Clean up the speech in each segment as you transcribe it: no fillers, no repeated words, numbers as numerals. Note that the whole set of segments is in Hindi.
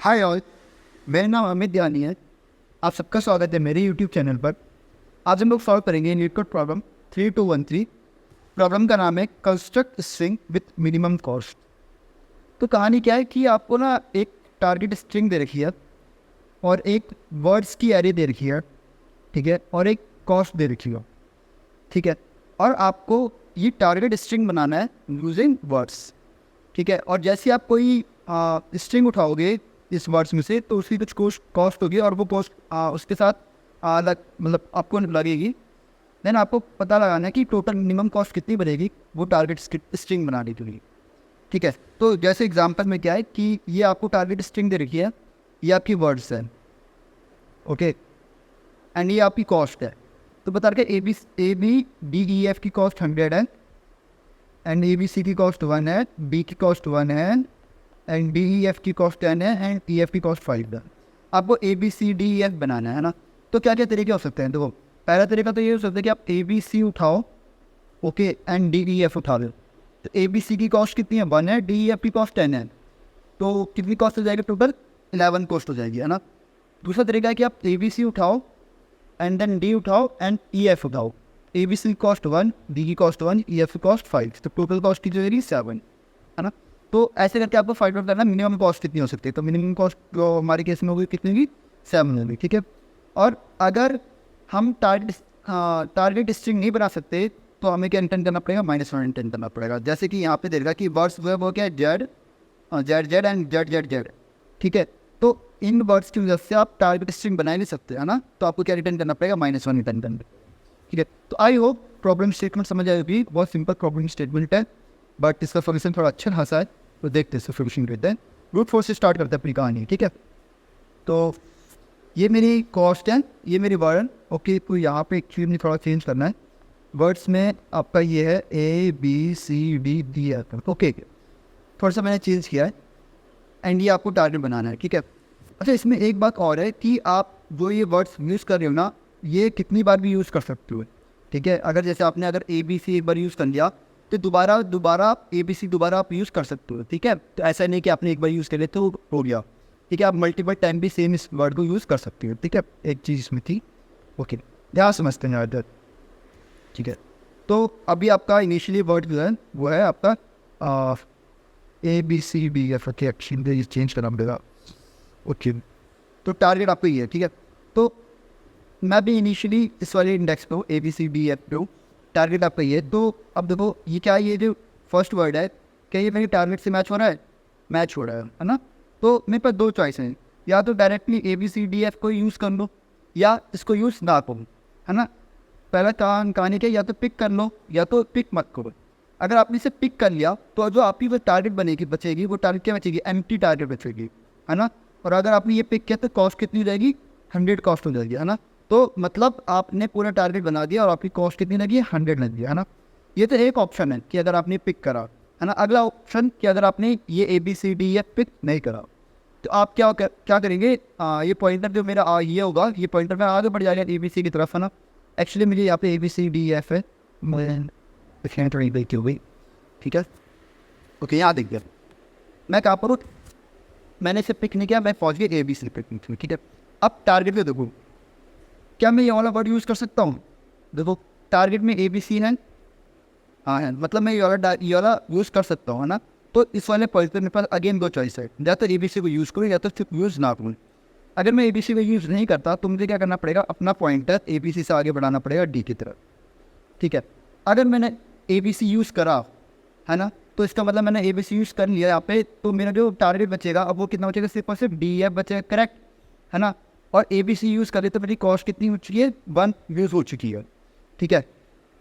हाय ऑल, मेरा नाम अमित दयानी है। आप सबका स्वागत है मेरे यूट्यूब चैनल पर। आज हम लोग सॉल्व करेंगे नीट कोड प्रॉब्लम 3213। प्रॉब्लम का नाम है construct string with minimum cost. तो कहानी क्या है कि आपको ना एक टारगेट स्ट्रिंग दे रखी है और एक वर्ड्स की एरे दे रखी है, ठीक है, और एक कॉस्ट दे रखी है, ठीक है। और आपको ये टारगेट स्ट्रिंग बनाना है यूजिंग वर्ड्स, ठीक है। और जैसे आप कोई स्ट्रिंग उठाओगे इस वर्ड्स में से, तो उसकी कुछ कॉस्ट होगी और वो कॉस्ट उसके साथ अलग मतलब आपको लगेगी। देन आपको पता लगाना है कि टोटल मिनिमम कॉस्ट कितनी बनेगी वो टारगेट स्ट्रिंग बनाने के लिए, ठीक है। तो जैसे एग्जांपल में क्या है कि ये आपको टारगेट स्ट्रिंग दे रखी है, ये आपकी वर्ड्स है, ओके, एंड ये आपकी कॉस्ट है। तो बता रखे A B D E F की कॉस्ट 100 है, एंड ए बी सी की कॉस्ट 1 है, बी की कॉस्ट 1 है, एंड डी ई एफ की कॉस्ट 10 है, एंड ई एफ की कॉस्ट 5 है। आपको A B C D E F बनाना है ना। तो क्या क्या तरीके हो सकते हैं? देखो, पहला तरीका तो ये हो सकता है कि आप ए बी सी उठाओ, okay, and D E F उठा लो। तो ए बी सी की कॉस्ट कितनी है? 1 है, डी ई एफ की कॉस्ट 10 है, तो कितनी कॉस्ट हो जाएगी? टोटल 11 कॉस्ट हो जाएगी, है ना। दूसरा तरीका है कि आप ए बी सी उठाओ एंड देन डी उठाओ एंड ई एफ उठाओ। A B C cost 1, D की कॉस्ट 1, ई एफ की कॉस्ट 5, तो टोटल कॉस्ट की जो है 7, है ना। तो ऐसे करके आपको फाइंड आउट करना मिनिमम कॉस्ट कितनी हो सकती है। तो मिनिमम कॉस्ट जो हमारे केस में होगी कितनी होगी? 7 होगी, ठीक है। और अगर हम टारगेट स्ट्रिंग नहीं बना सकते तो हमें क्या इंटेंट करना पड़ेगा? -1 इंटेंट करना पड़ेगा। जैसे कि यहाँ पे देगा कि वर्ड्स वो क्या है? Z Z Z and Z Z Z, ठीक है। तो इन वर्ड्स की वजह से आप टारगेट स्ट्रिंग बना ही नहीं सकते, है ना। तो आपको क्या रिटर्न करना पड़ेगा? -1 रिटर्न करना, ठीक है। तो आई होप प्रॉब्लम स्टेटमेंट समझ आएगी। बहुत सिंपल प्रॉब्लम स्टेटमेंट है, बट इसका सोल्यूशन थोड़ा अच्छा खासा है। तो देखते हैं सोल्यूशन करते हैं। रूट फोर्स से स्टार्ट करते हैं अपनी कहानी, ठीक है। तो ये मेरी कॉस्ट है, ये मेरी वर्ड, ओके। तो यहाँ पे एक्चुअली मुझे थोड़ा चेंज करना है। वर्ड्स में आपका ये है A B C D D F, okay. थोड़ा सा मैंने चेंज किया है एंड ये आपको टारगेट बनाना है, ठीक है। अच्छा, इसमें एक बात और है कि आप जो ये वर्ड्स यूज़ कर रहे हो ना, ये कितनी बार भी यूज़ कर सकते हो, ठीक है। अगर जैसे आपने अगर ए बी सी एक बार यूज़ कर लिया तो दोबारा आप ए बी सी दोबारा आप यूज़ कर सकते हो, ठीक है। तो ऐसा नहीं कि आपने एक बार यूज़ कर लिया तो हो गया, ठीक है। आप मल्टीपल टाइम भी सेम इस वर्ड को यूज़ कर सकते हो, ठीक है। एक चीज़ इसमें थी, ओके, ध्यान समझते हैं यार, ठीक है। तो अभी आपका इनिशियली वर्ड जो है वो है आपका A B C D F, okay. Actually change करना पड़ेगा, ओके। तो टारगेट आपको ये है, ठीक है। तो मैं भी इनिशियली इस वाले इंडेक्स पे हूँ, A B C D F पे हूँ। टारगेट आपका ये है। तो अब देखो ये क्या है, ये जो फर्स्ट वर्ड है, क्या ये मेरे टारगेट से मैच हो रहा है? मैच हो रहा है ना। तो मेरे पास दो चॉइस हैं, या तो directly A B C D F को यूज़ कर लो या इसको यूज़ ना करो, है ना। पहला कहानी क्या, या तो पिक कर लो या तो पिक मत करो। अगर आपने इसे पिक कर लिया तो जो आपकी वो टारगेट बनेगी बचेगी, वो टारगेट क्या बचेगी? एम्प्टी टारगेट बचेगी, है ना। और अगर आपने ये पिक किया तो कॉस्ट कितनी हो जाएगी? 100 कॉस्ट हो जाएगी, है ना। तो मतलब आपने पूरा टारगेट बना दिया और आपकी कॉस्ट कितनी लगी? 100 लगी, है ना। ये तो एक ऑप्शन है कि अगर आपने पिक करा, है ना। अगला ऑप्शन कि अगर आपने ये A B C D F pick नहीं करा तो आप क्या करेंगे? ये पॉइंटर जो मेरा ये होगा, ये पॉइंटर में आगे बढ़ जाएगा ए बी सी की तरफ, है ना। एक्चुअली मुझे यहाँ पे A B C D F है, ठीक है, ओके। यहाँ देख गया मैं कहाँ पर हूँ। मैंने इसे पिक नहीं किया, मैं पहुँच गया ए बी सी पिक, ठीक है। अब टारगेट पे देखो, क्या मैं ये वाला वर्ड यूज़ कर सकता हूँ? देखो टारगेट में ए बी सी है, हाँ है, मतलब मैं ये वाला यूज़ कर सकता हूँ, है ना। तो इस वाले पॉइंट पे मेरे पास अगेन दो चॉइस है, या तो ए बी सी को यूज़ करूँ या तो सिर्फ यूज़ ना करूँ। अगर मैं ए बी सी को यूज़ नहीं करता तो मुझे क्या करना पड़ेगा? अपना पॉइंटर ए बी सी से आगे बढ़ाना पड़ेगा डी की तरफ, ठीक है। अगर मैंने ए बी सी यूज़ करा, है ना, तो इसका मतलब मैंने ए बी सी यूज़ कर लिया यहाँ पे, तो मेरा जो टारगेट बचेगा अब वो कितना बचेगा? सिर्फ और सिर्फ डी एफ बचेगा, करेक्ट, है ना। और ए बी सी यूज़ करे तो मेरी कॉस्ट कितनी हो चुकी है? 1 यूज़ हो चुकी है, ठीक है।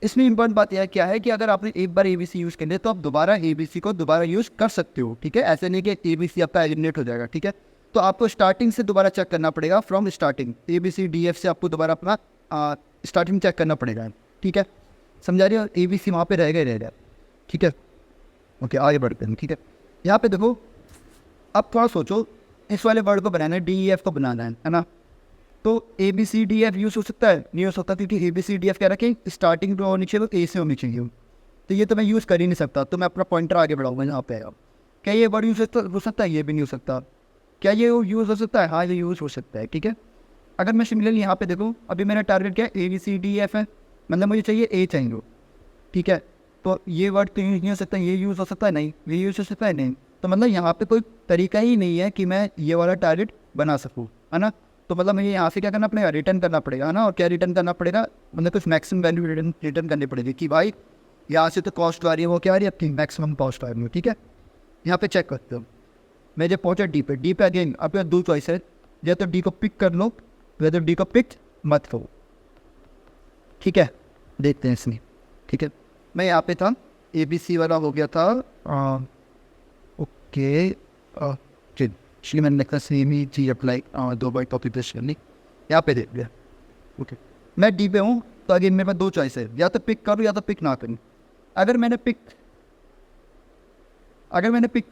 इसमें इंपॉर्टेंट बात यह क्या है कि अगर आपने एक बार ए बी सी यूज़ कर लिया तो आप दोबारा ए बी सी को दोबारा यूज़ कर सकते हो, ठीक है। ऐसे नहीं कि ए बी सी आपका एलिमिनेट हो जाएगा, ठीक है। तो आपको स्टार्टिंग से दोबारा चेक करना पड़ेगा, from starting A B C D F से आपको दोबारा अपना स्टार्टिंग चेक करना पड़ेगा, ठीक है। समझा रही हो? ए बी सी वहाँ पर रहेगा ही रहेगा, ठीक है, ओके। आगे बढ़ते हैं, ठीक है। यहाँ पे देखो, अब थोड़ा सोचो, इस वाले वर्ड को बनाना है, डी ई एफ को बनाना है ना। तो A B C D F use हो सकता है? नहीं हो सकता, क्योंकि A B C D F क्या रखें, स्टार्टिंग जो होनी चाहिए तो ए से होनी चाहिए। तो ये तो मैं यूज़ कर ही नहीं सकता, तो मैं अपना पॉइंटर आगे बढ़ाऊंगा यहाँ पे आएगा। क्या ये वर्ड यूज़ हो सकता है? ये भी नहीं हो सकता। क्या ये यूज़ हो सकता है? हाँ, ये यूज़ हो सकता है, ठीक है। अगर मैं सिमिलरली यहाँ पे देखूँ, अभी मेरा टारगेट क्या है, ABCDEF है, मतलब मुझे चाहिए A चाहिए, ठीक है। तो ये वर्ड तो यूज़ नहीं हो सकता, ये यूज़ हो सकता है नहीं, ये यूज़ हो सकता है नहीं। तो मतलब यहाँ पे कोई तरीका ही नहीं है कि मैं ये वाला टारगेट बना सकूँ, है ना। तो मतलब मुझे यहाँ से क्या करना पड़ेगा, रिटर्न करना पड़ेगा, है ना। और क्या रिटर्न करना पड़ेगा, मतलब कुछ मैक्सिमम वैल्यू रिटर्न करनी पड़ेगी कि भाई यहाँ से तो कॉस्ट आ रही है, वो क्या आ रही है आपकी मैक्सिमम कॉस्ट आ रही है, ठीक है। यहाँ पे चेक करते हो, मैं जब पहुँचा डी पे अगेन आपके दो चॉइस है, या तो डी को पिक कर लो या तो डी को पिक मत करो, ठीक है। देखते हैं इसमें, ठीक है। मैं यहाँ पे था, ABC वाला हो गया था, ओके, चलिए मैंने लिखा सेम ही चीज़ अप्लाई, 2 बार कॉपी पेस्ट करनी, यहाँ पे देख लिया, ओके। मैं डी पे हूँ, तो अगेन मेरे पास दो चॉइस है, या तो पिक करूँ या तो पिक ना करूँ। अगर मैंने पिक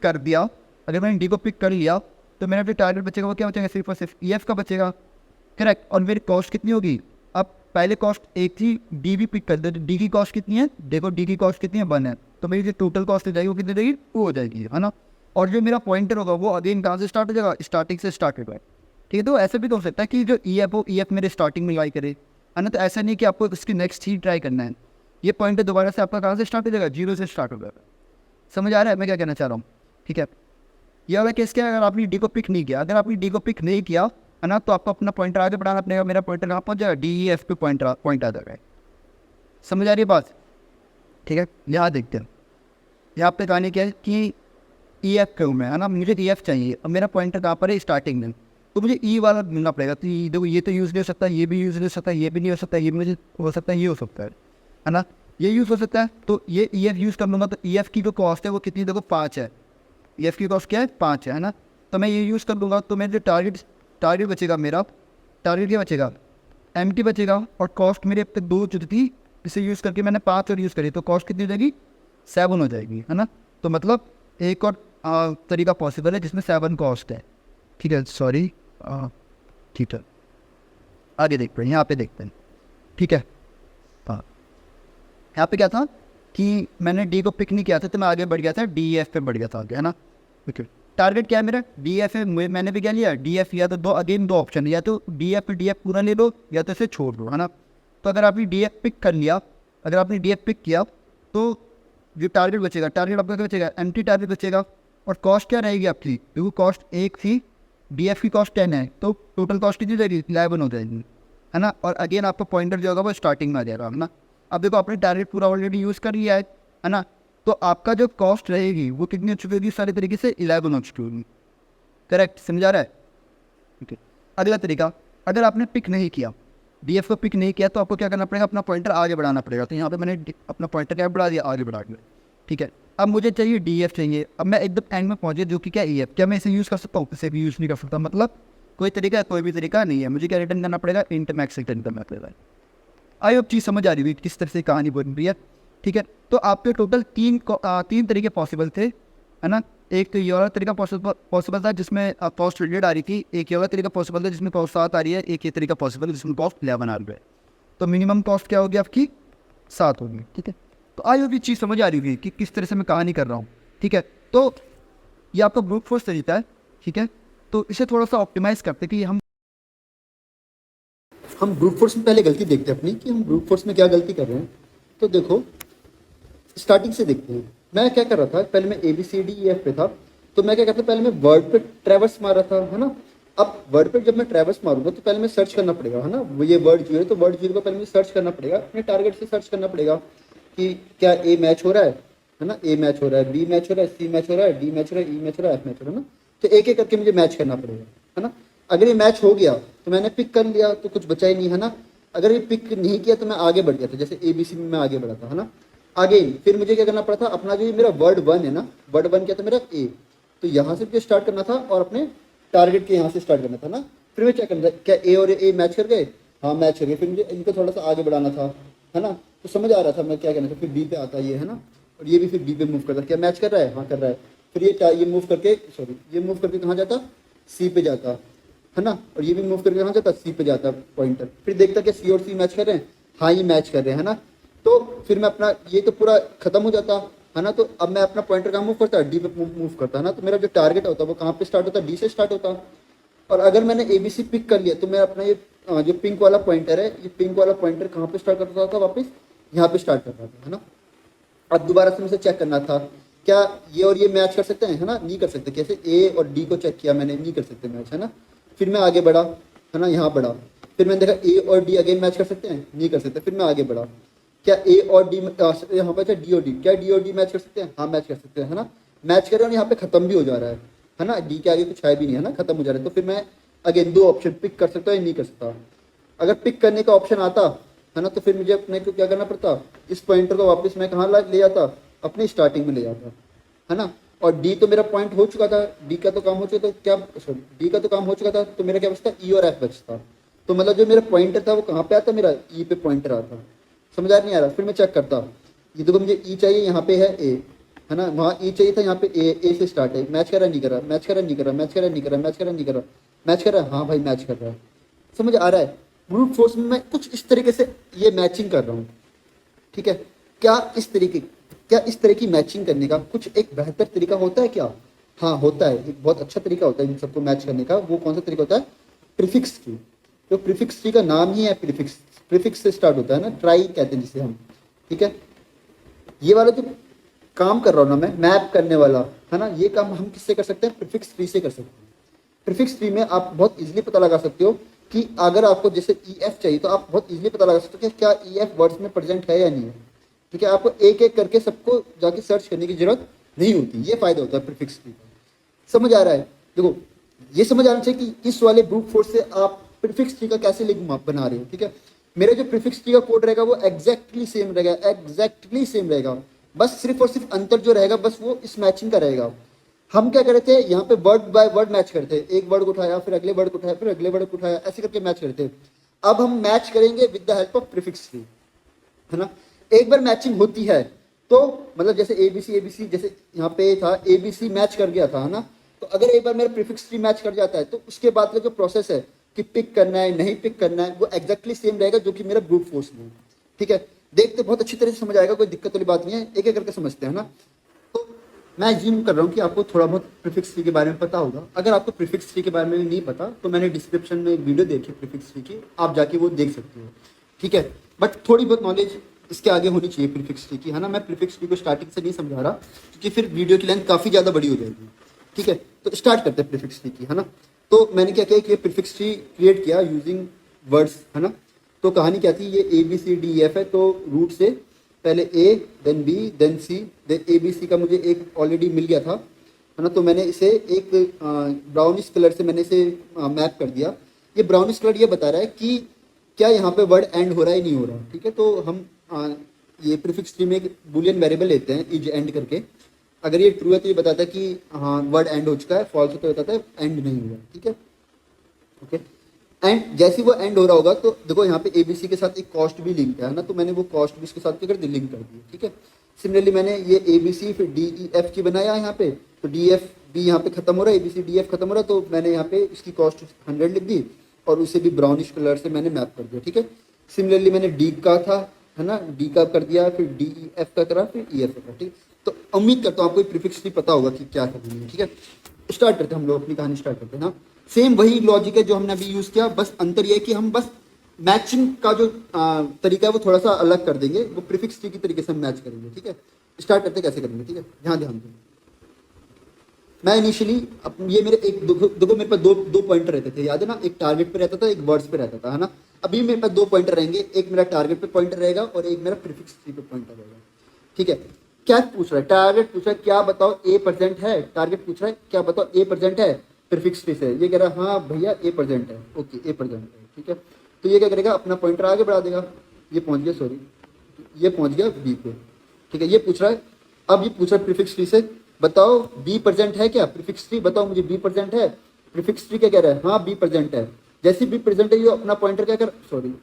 कर दिया, अगर मैंने डी को पिक कर लिया, तो मेरा जो टारगेट बचेगा वो क्या बचेगा, सिर्फ और सिर्फ EF का बचेगा, करेक्ट। और मेरी कॉस्ट कितनी होगी, अब पहले कॉस्ट एक थी, डी भी पिक कर दे, डी की कॉस्ट कितनी है, देखो डी की कॉस्ट कितनी है, 1 है। तो मेरी जो टोटल कॉस्ट हो जाएगी वो कितनी रहेगी, 2 हो जाएगी, है ना। और जो मेरा पॉइंटर होगा वो अगेन कहाँ से स्टार्ट हो जाएगा, स्टार्टिंग से स्टार्ट होगा, ठीक है। तो ऐसे भी तो हो सकता है कि जो EF हो, EF मेरे स्टार्टिंग में लाई करे, है ना। तो ऐसा नहीं कि आपको इसकी नेक्स्ट ही ट्राई करना है, ये पॉइंटर दोबारा से आपका कहाँ से स्टार्ट हो जाएगा, 0 से स्टार्ट हो जाएगा। समझ आ रहा है मैं क्या कहना चाह रहा हूँ, ठीक है। ये वाला केस क्या है, अगर आपने डी को पिक नहीं किया, अगर आपने डी को पिक नहीं किया, है ना, तो आपको अपना पॉइंटर आगे बढ़ाना पड़ेगा। मेरा पॉइंटर कहाँ पहुँच जाएगा, DEF पे पॉइंट आ जाएगा। समझ आ रही है बात, ठीक है। यहाँ देखते हैं, यहाँ पे कहानी क्या है कि EF क्यों में, है ना, मुझे EF चाहिए, अब मेरा पॉइंटर कहाँ पर है, स्टार्टिंग में, तो मुझे E वाला मिलना पड़ेगा। तो देखो ये तो यूज़ नहीं हो सकता, ये भी यूज़ नहीं हो सकता, ये भी नहीं हो सकता, ये भी मुझे हो सकता है, ये हो सकता है ना, ये यूज़ हो सकता है। तो ये EF यूज़ कर लूँगा, तो EF की जो कॉस्ट है वो कितनी, देखो 5 है, EF की कॉस्ट क्या है, 5 है ना। तो मैं ये यूज़ कर लूँगा, तो मेरे जो टारगेट बचेगा, मेरा टारगेट क्या बचेगा, MT बचेगा। और कॉस्ट मेरे अब तक 2 जो थी, इसे यूज़ करके मैंने 5 और यूज़ करी, तो कॉस्ट कितनी हो जाएगी, 7 हो जाएगी, है ना। तो मतलब एक और तरीका पॉसिबल है जिसमें 7 कॉस्ट है, ठीक है। सॉरी, ठीक है, आगे देखते हैं, यहाँ पे देखते हैं, ठीक है। हाँ, यहाँ पे क्या था कि मैंने डी को पिक नहीं किया था, तो मैं आगे बढ़ गया था, DEF पे बढ़ गया था आगे, है ना। ओके, टारगेट क्या है मेरा, DEF है, मैंने भी क्या लिया, DEF, या तो दो ऑप्शन है, या तो DEF पूरा ले लो या तो इसे छोड़ दो, है ना। तो अगर आपने DEF पिक कर लिया, अगर आपने DEF पिक किया, तो जो टारगेट बचेगा, टारगेट आपका क्या बचेगा, MT टारगेट बचेगा। और कॉस्ट क्या रहेगी आपकी, देखो कॉस्ट 1 थी, DEF की कॉस्ट 10 है, तो टोटल कॉस्ट कितनी जाएगी, 11 हो जाएगी, है ना। और अगेन आपका पॉइंटर जो होगा वो स्टार्टिंग में आ जाएगा, है ना। अब देखो आपने टारगेट पूरा ऑलरेडी यूज़ कर लिया है ना। तो आपका जो कॉस्ट रहेगी वो कितनी हो चुकी होगी, सारे तरीके से 11 हो चुकी होगी, करेक्ट। समझा रहा है, ठीक है। अगला तरीका, अगर आपने पिक नहीं किया, DEF को पिक नहीं किया, तो आपको क्या करना पड़ेगा, अपना पॉइंटर आगे बढ़ाना पड़ेगा। तो यहाँ पे मैंने अपना पॉइंटर क्या बढ़ा दिया, आगे बढ़ा दिया, ठीक है। अब मुझे चाहिए DEF चाहिए, अब मैं एकदम एंड में पहुँचे, जो कि क्या EF, क्या मैं इसे यूज़ कर सकता हूँ, इसे भी यूज़ नहीं कर सकता। मतलब कोई तरीका, कोई भी तरीका नहीं है, मुझे क्या रिटर्न करना पड़ेगा, इंट मैक्स रिटर्न करना पड़ेगा। आई होप चीज़ समझ आ रही हुई किस तरह से कहानी बन रही है, ठीक है। तो आपके टोटल 3 तरीके पॉसिबल थे, है ना। एक तो ये वाला तरीका पॉसिबल था जिसमें कॉस्ट रिलेटेड आ रही थी, एक ये वाला तरीका पॉसिबल था जिसमें कॉस्ट 7 आ रही है, एक ये तरीका पॉसिबल है जिसमें कॉस्ट 11 आ रही है। तो मिनिमम कॉस्ट क्या होगी आपकी, 7 होगी, ठीक है। तो आई होप ये चीज़ समझ आ रही हुई कि किस तरह से मैं कहानी कर रहा हूँ, ठीक है। तो ये आपका ब्रूट फोर्स तरीका है, ठीक है। तो इसे थोड़ा सा ऑप्टिमाइज़ करते कि हम ब्रूट फोर्स में पहले गलती देखते हैं अपनी, कि हम ब्रूट फोर्स में क्या गलती कर रहे हैं। तो देखो स्टार्टिंग से देखते हैं, मैं क्या कर रहा था, पहले मैं ABCDEF पे था, तो मैं क्या करता, पहले मैं वर्ड पे ट्रैवर्स मार रहा था, है ना। अब वर्ड पे जब मैं ट्रैवर्स मारूंगा तो पहले मैं सर्च करना पड़ेगा, है ना, वो ये वर्ड जो है, तो वर्ड जो को पहले मुझे सर्च करना पड़ेगा, अपने टारगेट से सर्च करना पड़ेगा कि क्या A मैच हो रहा है ना, A मैच हो रहा है, B मैच हो रहा है, C मैच हो रहा है, D मैच हो रहा है, E मैच हो रहा है, F मैच हो रहा है ना। तो एक एक करके मुझे मैच करना पड़ेगा, है ना। अगर ये मैच हो गया तो मैंने पिक कर लिया, तो कुछ बचा ही नहीं, है ना। अगर ये पिक नहीं किया तो मैं आगे बढ़ गया था, जैसे ABC में मैं आगे बढ़ा था, है ना। आगे फिर मुझे क्या करना पड़ा था, अपना जो मेरा वर्ड 1 है ना, वर्ड 1 क्या था मेरा A, तो यहाँ से मुझे स्टार्ट करना था और अपने टारगेट के यहाँ से स्टार्ट करना था ना। फिर मैं क्या करना था, क्या A और A मैच कर गए, हाँ मैच कर गए, फिर मुझे इनको थोड़ा सा आगे बढ़ाना था, है ना। तो समझ आ रहा था मैं क्या कहना था। फिर B पे आता ये, है ना, और ये भी फिर B पे मूव करता, क्या मैच कर रहा है, हाँ कर रहा है। फिर ये मूव करके, सॉरी ये मूव करके कहाँ जाता, C पे जाता, है ना। और ये भी मूव करके कहाँ जाता, C पे जाता पॉइंटर। फिर देखता क्या C और C मैच कर रहे हैं, हाँ ये मैच कर रहे हैं, है ना। तो फिर मैं अपना ये तो पूरा खत्म हो जाता, है ना। तो अब मैं अपना पॉइंटर कहाँ मूव करता है, डी पे मूव करता है ना। तो मेरा जो टारगेट होता है वो कहाँ पे स्टार्ट होता है, डी से स्टार्ट होता है। और अगर मैंने ए बी सी पिक कर लिया तो मैं अपना ये जो पिंक वाला पॉइंटर है, ये पिंक वाला पॉइंटर कहाँ पे स्टार्ट करता था, वापस यहाँ पे स्टार्ट करता था, है ना। अब दोबारा से मुझे चेक करना था क्या ये और ये मैच कर सकते हैं, है ना। नहीं कर सकते। कैसे, ए और डी को चेक किया मैंने, नहीं कर सकते मैच, है ना। फिर मैं आगे बढ़ा, है ना, यहाँ बढ़ा। फिर मैंने देखा ए और डी अगेन मैच कर सकते हैं, नहीं कर सकते। फिर मैं आगे बढ़ा, क्या ए और डी यहाँ पर डी और डी, क्या डी और डी मैच कर सकते हैं, हाँ मैच कर सकते हैं, है ना। मैच कर रहे हैं, यहाँ पे खत्म भी हो जा रहा है ना। डी के आगे कुछ है भी नहीं, है ना, खत्म हो जा रहा है। तो फिर मैं अगेन दो ऑप्शन पिक कर सकता हूँ या नहीं कर सकता। अगर पिक करने का ऑप्शन आता, है ना, तो फिर मुझे अपने को क्या करना पड़ता, इस पॉइंटर को वापस मैं कहाँ ले जाता, अपनी स्टार्टिंग में ले जाता, है ना। और डी तो मेरा पॉइंट हो चुका था, डी का तो काम हो चुका था, क्या सॉरी डी का तो काम हो चुका था, तो मेरा क्या बचता, ई और एफ बचता। तो मतलब जो मेरा पॉइंटर था वो कहाँ पे आता, मेरा ई पे पॉइंटर आता। समझ आ नहीं आ रहा। फिर मैं चेक करता, ये देखो मुझे ई चाहिए, यहाँ पे है ए, है ना, वहाँ ई चाहिए था, यहाँ पे ए से स्टार्ट है। मैच कर रहा नहीं कर रहा, मैच कर रहा नहीं कर रहा, मैच कर रहा नहीं कर रहा, मैच कर रहा नहीं कर रहा, मैच कर रहा है, हाँ भाई मैच कर रहा है। समझ आ रहा है। ब्रूट फोर्स में मैं कुछ इस तरीके से ये मैचिंग कर रहा हूँ, ठीक है। क्या इस तरह की मैचिंग करने का कुछ एक बेहतर तरीका होता है क्या? हाँ होता है, एक बहुत अच्छा तरीका होता है इन सबको मैच करने का। वो कौन सा तरीका होता है? Prefix tree. तो प्रीफिक्स ट्री का नाम ही है प्रीफिक्स, प्रीफिक्स से स्टार्ट होता है ना, ट्राई कहते हैं जिसे हम, ठीक है। ये वाला जो काम कर रहा हूँ ना मैं, मैप करने वाला, है ना, ये काम हम किससे कर सकते हैं? प्रीफिक्स ट्री से कर सकते हैं। प्रीफिक्स ट्री में आप बहुत इजीली पता लगा सकते हो कि अगर आपको जैसे ई एफ चाहिए तो आप बहुत इजीली पता लगा सकते हो कि क्या ई एफ वर्ड्स में प्रेजेंट है या नहीं है, ठीक है। आपको एक एक करके सबको जाके सर्च करने की जरूरत नहीं होती। ये फायदा होता है प्रीफिक्स ट्री का। समझ आ रहा है? देखो ये समझ आना चाहिए कि इस वाले ब्रूट फोर्स से आप प्रीफिक्स ट्री का कैसे लिंक बना रहे हो, ठीक है। मेरा जो प्रीफिक्स ट्री का कोड रहेगा वो एग्जैक्टली सेम रहेगा, एग्जैक्टली सेम रहेगा। बस सिर्फ और सिर्फ अंतर जो रहेगा बस वो इस मैचिंग का रहेगा। हम क्या कर रहे थे, यहाँ पे वर्ड बाय वर्ड मैच करते थे। एक वर्ड को उठाया, फिर अगले वर्ड को उठाया, फिर अगले वर्ड को उठाया, ऐसे करके मैच करते थे। अब हम मैच करेंगे with the help of prefix tree, है ना। एक बार मैचिंग होती है तो मतलब जैसे एबीसी जैसे यहाँ पे था, एबीसी मैच कर गया था, है ना। तो अगर एक बार मेरा प्रीफिक्स ट्री मैच कर जाता है तो उसके बाद का जो प्रोसेस है कि पिक करना है नहीं पिक करना है वो एग्जैक्टली सेम रहेगा जो कि मेरा ब्रूट फोर्स में है, ठीक है। देखते बहुत अच्छी तरह से समझ आएगा, कोई दिक्कत वाली बात नहीं है, एक एक करके समझते हैं ना। तो मैं जिम कर रहा हूँ कि आपको थोड़ा बहुत प्रीफिक्स ट्री के बारे में पता होगा। अगर आपको प्रीफिक्स ट्री के बारे में नहीं पता तो मैंने डिस्क्रिप्शन में एक वीडियो देखी प्रीफिक्स ट्री की, आप जाके वो देख सकते हो, ठीक है। बट थोड़ी बहुत नॉलेज इसके आगे होनी चाहिए प्रीफिक्स ट्री की, है ना। मैं प्रीफिक्स ट्री को स्टार्टिंग से नहीं समझा रहा क्योंकि फिर वीडियो की लेंथ काफ़ी ज़्यादा बड़ी हो जाएगी, ठीक है। तो स्टार्ट करते हैं प्रीफिक्स ट्री की, है ना। तो मैंने क्या किया कि प्रीफिक्स ट्री क्रिएट किया यूजिंग वर्ड्स, है ना। तो कहानी क्या थी, ये A B C D F है, तो रूट से पहले A then B then C then A B C का मुझे एक ऑलरेडी मिल गया था, है ना। तो मैंने इसे एक ब्राउनिश कलर से मैंने इसे मैप कर दिया। ये ब्राउनिश कलर ये बता रहा है कि क्या यहाँ पे वर्ड एंड हो रहा है नहीं हो रहा, ठीक है। तो हम ये प्रीफिक्स ट्री में एक बुलियन वेरिएबल लेते हैं इज एंड करके। अगर ये ट्रू है तो ये बताता है कि हाँ वर्ड एंड हो चुका है, फॉल्स है तो बताता है एंड नहीं हुआ, ठीक है, ओके। एंड जैसे वो एंड हो रहा होगा तो देखो यहाँ पे एबीसी के साथ एक कॉस्ट भी लिंक है ना, तो मैंने वो कॉस्ट भी इसके साथ क्या कर दी, लिंक कर दी, ठीक है। सिमिलरली मैंने ये एबीसी फिर डी ई एफ की बनाया यहाँ पे, तो डी एफ बी यहाँ पे खत्म हो रहा है, एबीसी डी एफ खत्म हो रहा है, तो मैंने यहाँ पे इसकी कॉस्ट 100 लिख दी और उसे भी ब्राउनिश कलर से मैंने मैप कर दिया, ठीक है। सिमिलरली मैंने डी का था, है ना, डी का कर दिया, फिर डी ई एफ का करा, फिर ई एफ का करा, ठीक है। तो उम्मीद करता हूँ आपको प्रीफिक्स भी पता होगा कि क्या करनी है, ठीक है। स्टार्ट करते हैं हम लोग अपनी कहानी स्टार्ट करते हैं ना। सेम वही लॉजिक है जो हमने अभी यूज किया, बस अंतर यह है कि हम बस मैचिंग का जो तरीका है वो थोड़ा सा अलग कर देंगे, वो प्रीफिक्स ट्री की तरीके से हम मैच करेंगे, ठीक है। स्टार्ट करते कैसे करेंगे, ठीक है, ध्यान दें। मैं इनिशियली ये मेरे एक देखो मेरे पास दो पॉइंटर रहते थे, याद है ना, एक टारगेट पे रहता था, एक वर्ड्स पे रहता था, है ना। अभी मेरे पास दो पॉइंटर रहेंगे, एक मेरा टारगेट पे पॉइंटर रहेगा और एक मेरा प्रीफिक्स ट्री पे पॉइंटर रहेगा, ठीक है। क्या पूछ रहा है, टारगेट पूछ रहा है क्या बताओ ए प्रेजेंट है, टारगेट पूछ रहा है क्या बताओ ए प्रेजेंट है प्रीफिक्स ट्री से। ये कह रहा है हाँ भैया ए प्रेजेंट है, ओके ए प्रेजेंट है, ठीक है। तो ये क्या करेगा, अपना पॉइंटर आगे बढ़ा देगा, ये पहुंच गया, सॉरी ये पहुंच गया बी पे, ठीक है। ये पूछ रहा है, अब ये पूछ रहा है प्रीफिक्स ट्री से बताओ बी प्रेजेंट है क्या, प्रीफिक्स ट्री बताओ मुझे बी प्रेजेंट है। प्रीफिक्स ट्री क्या कह रहा है, हाँ बी प्रेजेंट है। जैसे बी प्रेजेंट है ये अपना पॉइंटर क्या कर, सॉरी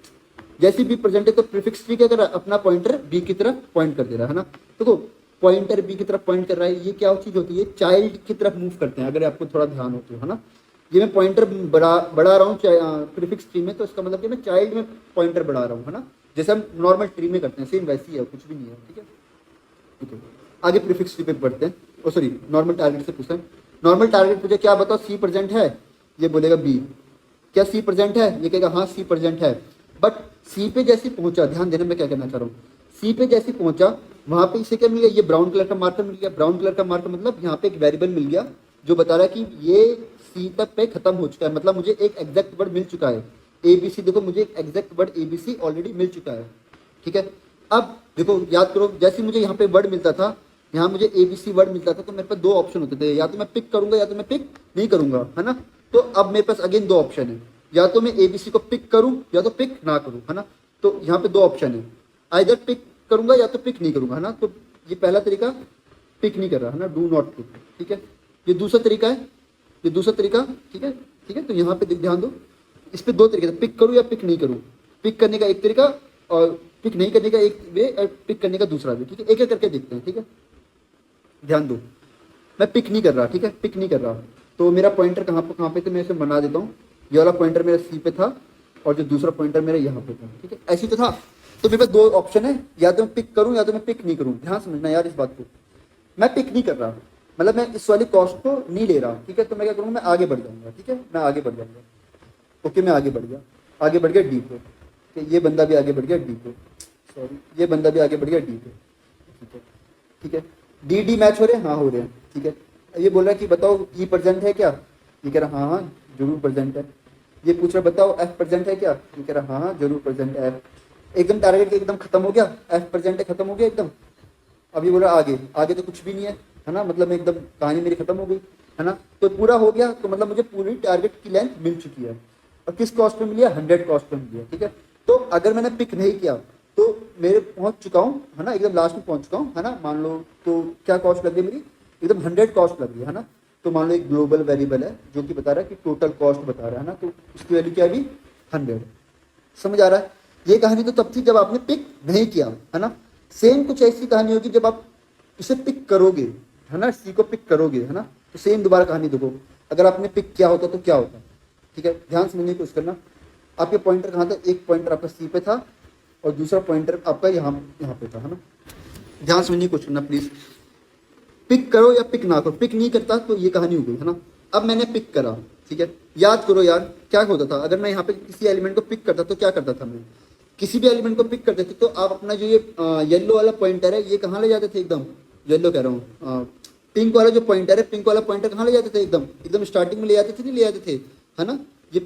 जैसे बी प्रेजेंट है तो प्रीफिक्स ट्री क्या कर रहा है, अपना पॉइंटर बी की तरफ पॉइंट कर दे रहा है ना। देखो पॉइंटर बी की तरफ पॉइंट कर रहा है, ये क्या चीज होती है, चाइल्ड की तरफ मूव करते हैं, अगर आपको थोड़ा ध्यान हो तो, है ना। ये मैं पॉइंटर बढ़ा रहा हूँ प्रीफिक्स ट्री में, तो इसका मतलब कि मैं चाइल्ड में पॉइंटर बढ़ा रहा हूँ, है ना, जैसे हम नॉर्मल ट्री में करते हैं, सेम वैसी है, कुछ भी नहीं है, ठीक है। आगे प्रीफिक्स पे पढ़ते हैं, ओ सॉरी नॉर्मल टारगेट से पूछते हैं। नॉर्मल टारगेट पूछे क्या बताओ सी प्रेजेंट है, ये बोलेगा बी। क्या सी प्रेजेंट है, ये कहेगा हाँ सी प्रेजेंट है। बट सी पे जैसे पहुंचा, ध्यान देना मैं क्या कहना चाह रहा हूँ, सी पे जैसे पहुंचा वहां पे इसे क्या मिल गया, ये ब्राउन कलर का मार्कर मिल गया। ब्राउन कलर का मार्कर मतलब यहाँ पे एक वेरिएबल मिल गया जो बता रहा है कि ये सी तक पे खत्म हो चुका है, मतलब मुझे एक एग्जैक्ट वर्ड मिल चुका है एबीसी। देखो मुझे एक एग्जैक्ट वर्ड एबीसी ऑलरेडी मिल चुका है, ठीक है। अब देखो याद करो, जैसे मुझे यहाँ पे वर्ड मिलता था, यहाँ मुझे एबीसी वर्ड मिलता था, तो मेरे पास दो ऑप्शन होते थे, या तो मैं पिक करूंगा या तो मैं पिक नहीं करूंगा, है ना। तो अब मेरे पास अगेन दो ऑप्शन है, या तो मैं एबीसी को पिक करूं या तो पिक ना करूं, है ना। तो यहाँ पे दो ऑप्शन है, आइदर पिक करूंगा या तो पिक नहीं करूंगा, है ना। तो ये पहला तरीका पिक नहीं कर रहा है ना, डू नॉट पिक, ठीक है। ये दूसरा तरीका है, ये दूसरा तरीका, ठीक है ठीक है। तो यहाँ पे ध्यान दो, इस पे दो तरीके, पिक करूं या पिक नहीं करूं। पिक करने का एक तरीका और पिक नहीं करने का एक वे, और पिक करने का दूसरा वे, ठीक है। एक एक करके देखते हैं, ठीक है। ध्यान दो, मैं पिक नहीं कर रहा, ठीक है, पिक नहीं कर रहा। तो मेरा पॉइंटर कहाँ पे तो मैं इसे बना देता हूँ। ये वाला पॉइंटर मेरा सी पे था और जो दूसरा पॉइंटर मेरा यहाँ पे था, ठीक है। ऐसे तो था। तो मेरे पास दो ऑप्शन है, या तो मैं पिक करूँ या तो मैं पिक नहीं करूँ। ध्यान समझना यार इस बात को, मैं पिक नहीं कर रहा, मतलब मैं इस वाली कॉस्ट को नहीं ले रहा, ठीक है। तो मैं क्या करूँगा, मैं आगे बढ़ जाऊँगा, ठीक है, मैं आगे बढ़ जाऊँगा। ओके मैं आगे बढ़ गया, आगे बढ़ गया डी पे, ठीक है। ये बंदा भी आगे बढ़ गया डी पे, सॉरी ये बंदा भी आगे बढ़ गया डी पे, ठीक है ठीक है। डी डी मैच हो रहे हैं, हाँ हो रहे हैं, ठीक है। ये बोल रहा है कि बताओ ई प्रेजेंट है क्या, ये कह रहा हाँ हाँ जरूर प्रेजेंट है। ये पूछ रहा बताओ एफ प्रेजेंट है क्या, ये कह रहा हाँ हाँ जरूर प्रेजेंट है एफ। एकदम टारगेट एकदम खत्म हो गया, एफ प्रेजेंट है खत्म हो गया एकदम। अब ये बोल रहा आगे, आगे तो कुछ भी नहीं है ना, मतलब एकदम कहानी मेरी खत्म हो गई, है ना। तो पूरा हो गया, तो मतलब मुझे पूरी टारगेट की लेंथ मिल चुकी है। और किस कॉस्ट पे मिली है, 100 कॉस्ट पे मिली है, ठीक है। तो अगर मैंने पिक नहीं किया तो मेरे पहुंच चुका हूँ, है ना, एकदम लास्ट में पहुंच चुका हूँ, है ना। मान लो तो क्या कॉस्ट लग गई मेरी, एकदम 100 कॉस्ट लग गई, है ना। तो मान लो एक ग्लोबल वेरिएबल है जो कि बता रहा है कि टोटल कॉस्ट बता रहा है ना, तो उसकी वैल्यू क्या है अभी 100। समझ आ रहा है। ये कहानी तो तब थी जब आपने पिक नहीं किया, है ना। सेम कुछ ऐसी कहानी होगी जब आप इसे पिक करोगे, है ना, सी को पिक करोगे, है ना। तो सेम दोबारा कहानी देखो, अगर आपने पिक किया होता तो क्या होता, ठीक है। ध्यान समझने की कोशिश करना। आपके पॉइंटर कहाँ था, एक पॉइंटर आपका सी पे था और दूसरा पॉइंटर आपका यहाँ पे था, है ना। ध्यान समझने की कोशिश करना प्लीज। पिक करो या पिक ना करो, पिक नहीं करता तो ये कहानी हो गई, है ना। अब मैंने पिक करा, ठीक है। याद करो यार क्या होता था, अगर मैं यहाँ पे किसी एलिमेंट को पिक करता तो क्या करता था, मैं किसी भी एलिमेंट को पिक करते थे तो आप अपना जो ये येलो वाला पॉइंटर है ये कहाँ ले जाते थे, एकदम येलो कह रहा हूँ, पिंक वाला जो पॉइंटर है, पिंक वाला पॉइंटर कहाँ ले जाते थे, एकदम एकदम स्टार्टिंग में ले जाते थे, नहीं ले जाते थे, है ना। ये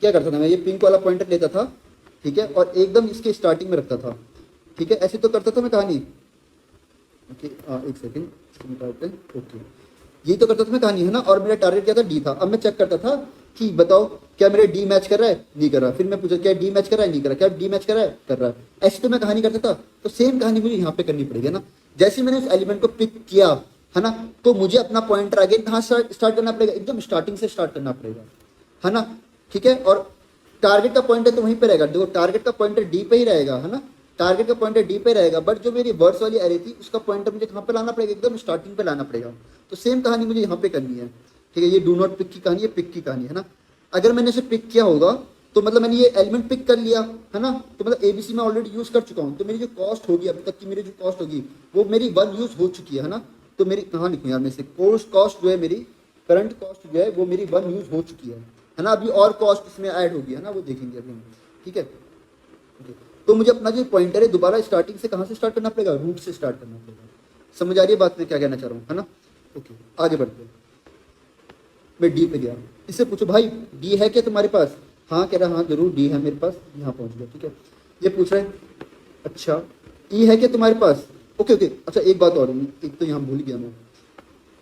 क्या करता था मैं, ये पिंक वाला पॉइंटर लेता था, ठीक है, और एकदम इसके स्टार्टिंग में रखता था, ठीक है। ऐसे तो करता था मैं कहानी, ओके एक सेकेंड निकालते हैं, ओके यही तो करता था मैं कहानी, है ना। और मेरा टारगेट क्या था, डी था। अब मैं चेक करता था कि बताओ क्या मेरे डी मैच कर रहा है, नहीं कर रहा। फिर मैं पूछा क्या डी मैच कर रहा है, नहीं कर रहा। क्या डी मैच कर रहा है, कर रहा है। ऐसी तो मैं कहानी करता था। तो सेम कहानी मुझे यहाँ पे करनी पड़ेगी ना। जैसे मैंने उस एलिमेंट को पिक किया, है ना, तो मुझे अपना पॉइंटर अगेन कहाँ स्टार्ट करना पड़ेगा, एकदम स्टार्टिंग से स्टार्ट करना पड़ेगा, है ना, ठीक है। और टारगेट का पॉइंटर तो वहीं पे रहेगा, देखो टारगेट का पॉइंटर डी पे ही रहेगा, है ना। टारगेट का पॉइंटर डी पे रहेगा, बट जो मेरी वर्ड्स वाली एरे थी उसका पॉइंटर मुझे कहाँ पे लाना पड़ेगा, एकदम स्टार्टिंग पे लाना पड़ेगा। तो सेम कहानी मुझे यहाँ पे करनी है, ठीक है। ये डू नॉट पिक की कहानी है, पिक की कहानी है ना। अगर मैंने इसे पिक किया होगा तो मतलब मैंने ये एलिमेंट पिक कर लिया, है ना, तो मतलब एबीसी में ऑलरेडी यूज कर चुका हूँ। तो मेरी जो कॉस्ट होगी अभी तक की, मेरी जो कॉस्ट होगी वो मेरी 1 यूज हो चुकी है ना। तो मेरी कहाँ लिखूँ यार, मैं से कॉस्ट जो है मेरी करंट कॉस्ट जो है वो मेरी 1 यूज हो चुकी है ना। अभी और कॉस्ट इसमें ऐड होगी, है ना, वो देखेंगे अभी हम, ठीक है। तो मुझे अपना जो पॉइंटर है दोबारा स्टार्टिंग से कहाँ से स्टार्ट करना पड़ेगा, रूट से स्टार्ट करना पड़ेगा। समझ आ रही है बात, मैं क्या कहना चाह रहा हूँ, है ना। ओके आगे बढ़ते हैं। मैं डी पे गया, इससे पूछो भाई डी है क्या तुम्हारे पास, हाँ कह रहा हाँ जरूर डी है मेरे पास, यहाँ पहुँच गया, ठीक है। ये पूछ रहे हैं अच्छा ई है क्या तुम्हारे पास, ओके ओके। अच्छा एक बात और, एक तो यहाँ भूल गया मैं,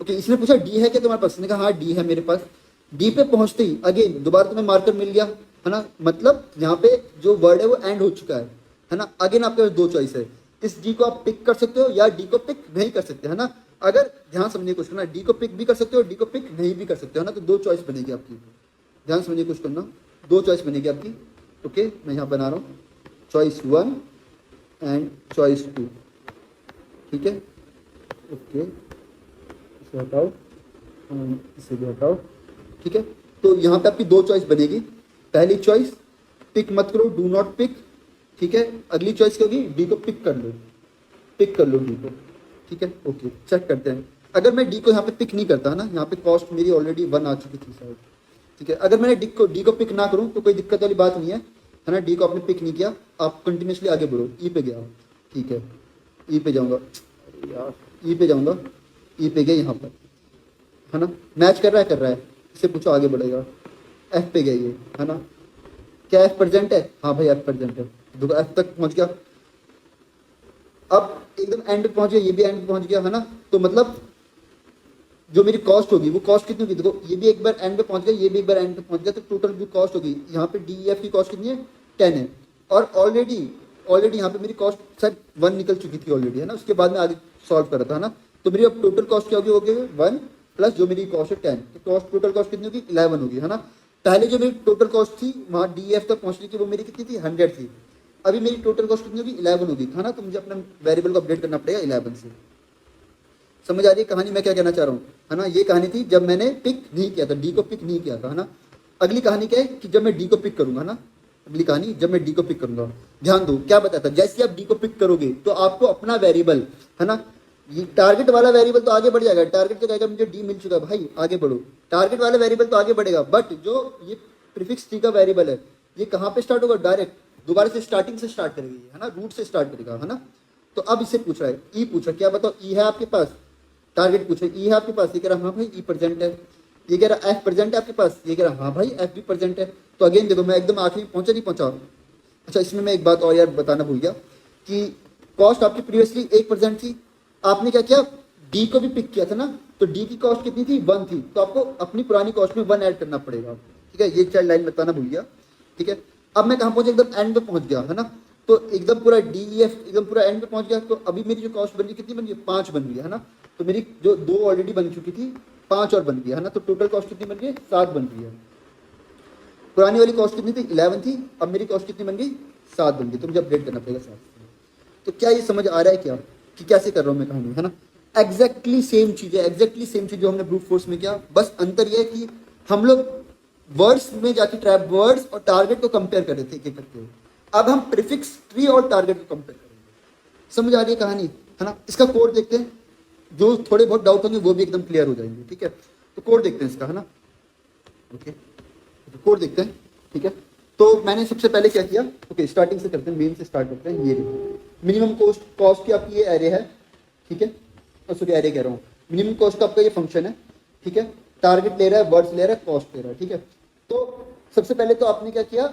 ओके इसने पूछा डी है क्या तुम्हारे पास, इसने कहा हाँ डी है मेरे पास। डी पे पहुंचते ही अगेन दोबारा तुम्हें मार्कर मिल गया, है ना, मतलब यहाँ पे जो वर्ड है वो एंड हो चुका है ना। अगेन आपके पास दो चॉइस है, इस डी को आप पिक कर सकते हो या डी को पिक नहीं कर सकते, है ना। अगर ध्यान समझने की कोशिश करना, डी को पिक भी कर सकते हो, डी को पिक नहीं भी कर सकते हो, है ना। तो दो चॉइस बनेगी आपकी, ध्यान समझने की कोशिश करना, दो चॉइस बनेगी आपकी। ओके मैं यहाँ बना रहा हूँ चॉइस 1 एंड चॉइस 2, ठीक है। ओके इसे हटाओ, इसे भी हटाओ, ठीक है। तो यहाँ पे आपकी दो चॉइस बनेगी। पहली चॉइस पिक मत करो, डू नॉट पिक, ठीक है। अगली चॉइस क्या होगी, डी को पिक कर लो, पिक कर लो डी को, ठीक है ओके, चेक करते हैं। अगर मैं डी को यहाँ पे पिक नहीं करता है ना, यहाँ पे कॉस्ट मेरी ऑलरेडी 1 आ चुकी थी शायद, ठीक है। अगर मैंने डी को पिक ना करूँ तो कोई दिक्कत वाली बात नहीं है ना। डी को आपने पिक नहीं किया, आप कंटिन्यूसली आगे बढ़ो, ई पे गया, ठीक है, ई पे जाऊँगा यार, ई पे जाऊँगा, ई पे गया यहाँ पर, है ना, मैच कर रहा है, इससे पूछो आगे बढ़ेगा। एफ पे गया ये, है ना, क्या एफ प्रेजेंट है? हाँ भाई एफ प्रेजेंट है, देखो एफ तक पहुँच गया। अब एकदम एंड पे पहुँच गया, ये भी एंड पे पहुँच गया, है ना। तो मतलब जो मेरी कॉस्ट होगी वो कॉस्ट कितनी होगी, देखो ये भी एक बार एंड पे पहुंच गया, ये भी एक बार एंड पे पहुंच गया, तो टोटल जो कॉस्ट होगी यहाँ पे डी एफ की कॉस्ट कितनी है, 10 है। और ऑलरेडी यहाँ पे मेरी कॉस्ट सर 1 निकल चुकी थी ऑलरेडी, है ना, उसके बाद में आगे सॉल्व कर रहा था, है ना। तो मेरी अब टोटल कॉस्ट क्या होगी 1 प्लस जो मेरी कॉस्ट है 10, तो कॉस्ट टोटल कॉस्ट कितनी होगी 11 होगी, है ना। पहले जो मेरी टोटल कॉस्ट थी वहाँ डी एफ तक पहुँचने की वो मेरी कितनी थी 100 थी, अभी मेरी टोटल कॉस्ट कितनी होगी 11 होगी, है ना। तो मुझे अपना वेरिएबल को अपडेट करना पड़ेगा 11 से। समझ आ रही है कहानी मैं क्या कहना चाह रहा हूँ, है ना। ये कहानी थी जब मैंने पिक नहीं किया था, डी को पिक नहीं किया था, है ना। अगली कहानी क्या है कि जब मैं डी को पिक करूंगा, है ना, अगली कहानी जब मैं डी को पिक करूंगा, ध्यान दो क्या बताता, जैसे आप डी को पिक करोगे तो आपको अपना वेरिएबल, है ना, ये टारगेट वाला वेरिएबल तो आगे बढ़ जाएगा, टारगेट तो कहेगा मुझे डी मिल चुका है भाई आगे बढ़ो, टारगेट वाला वेरिएबल तो आगे बढ़ेगा, बट जो ये प्रीफिक्स टी का वेरिएबल है ये कहाँ पे स्टार्ट होगा, डायरेक्ट दोबारा से स्टार्टिंग से स्टार्ट करेगी, है ना, रूट से स्टार्ट करेगा, है ना। तो अब इससे पूछ रहा है, ई पूछ रहा है, क्या बताओ ई है आपके पास, टारगेट पूछ रहा है, ई है आपके पास, ये कह रहा हाँ भाई ई प्रेजेंट है, ये कह रहा एफ प्रेजेंट है आपके पास, ये कह रहा हाँ भाई एफ भी प्रेजेंट है। तो अगेन देखो मैं एकदम आखिरी पहुंचा नहीं पहुंचा। अच्छा इसमें मैं एक बात और यार बताना भूल गया कि कॉस्ट आपकी प्रीवियसली 1% थी, आपने क्या किया डी को भी पिक किया था ना, तो डी की कॉस्ट कितनी थी 1 थी, तो आपको अपनी पुरानी कॉस्ट में 1 ऐड करना पड़ेगा, ठीक है। ये चाइल्ड लाइन बताना भूल गया, ठीक है। अब मैं कहाँ पहुंचा, एकदम एंड पे पहुंच गया, है ना, तो एकदम पूरा डी एफ एकदम पूरा एंड पे पहुंच गया। तो अभी मेरी जो कॉस्ट बन गई कितनी बन गई 5 बन गई, है ना। तो मेरी जो 2 ऑलरेडी बन चुकी थी 5 और बन गई, है ना, तो टोटल कॉस्ट कितनी बन गई 7 बन गई है। पुरानी वाली कॉस्ट कितनी थी 11 थी, अब मेरी कॉस्ट कितनी बन गई 7 बन गई, तो मुझे अपडेट करना पड़ेगा 7। तो क्या ये समझ आ रहा है क्या कि कैसे कर रहा हूँ मैं कहानी, है ना। एग्जैक्टली सेम चीज है, एग्जैक्टली सेम चीज जो हमने ब्रूट फोर्स में किया, बस अंतर यह है कि हम लोग वर्ड्स में जाके ट्रैप वर्ड्स और टारगेट को कंपेयर कर रहे थे एक एक करके, अब हम प्रीफिक्स ट्री और टारगेट को कंपेयर करेंगे। समझ आ रही है कहानी, है ना। इसका कोड देखते हैं, जो थोड़े बहुत डाउट होंगे वो भी एकदम क्लियर हो जाएंगे, ठीक है। तो कोड देखते हैं इसका, है ना, ओके तो कोड देखते हैं, ठीक है। तो मैंने सबसे पहले क्या किया, ओके स्टार्टिंग से करते हैं, मेन से स्टार्ट करते हैं। ये मिनिमम कॉस्ट की आपकी ये एरे है, ठीक है, सॉरी एरे कह रहा हूँ, मिनिमम कॉस्ट का आपका ये फंक्शन है, ठीक है। टारगेट ले रहा है, वर्ड्स ले रहा है, कॉस्ट ले रहा है, ठीक है। तो सबसे पहले तो आपने क्या किया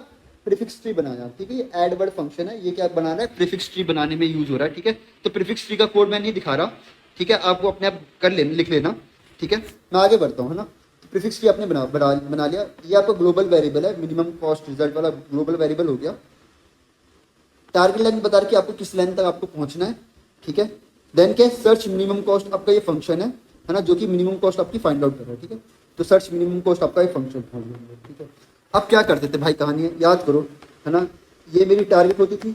प्रीफिक्स ट्री बनाया, ठीक है। ये ऐड वर्ड फंक्शन है, ये क्या बना रहा है प्रीफिक्स ट्री बनाने में यूज हो रहा है, ठीक है। तो प्रीफिक्स ट्री का कोड मैं नहीं दिखा रहा, ठीक है, आपको अपने आप कर लेना, लिख लेना, ठीक है। मैं आगे बढ़ता हूँ, है ना। प्रीफिक्स ट्री आपने बना लिया, ये आपका ग्लोबल वेरिएबल है, मिनिमम कॉस्ट रिजल्ट वाला ग्लोबल वेरिएबल हो गया। टारगेट लाइन बता रही कि आपको किस लाइन तक आपको पहुंचना है, ठीक है। देन क्या सर्च मिनिमम कॉस्ट आपका ये फंक्शन है ना, जो कि मिनिमम कॉस्ट आपकी फाइंड आउट कर रहा है, ठीक है। तो सर्च मिनिमम कॉस्ट आपका ये फंक्शन है, ठीक है। अब क्या करते थे भाई, कहानी है याद करो, है ना। ये मेरी टारगेट होती थी,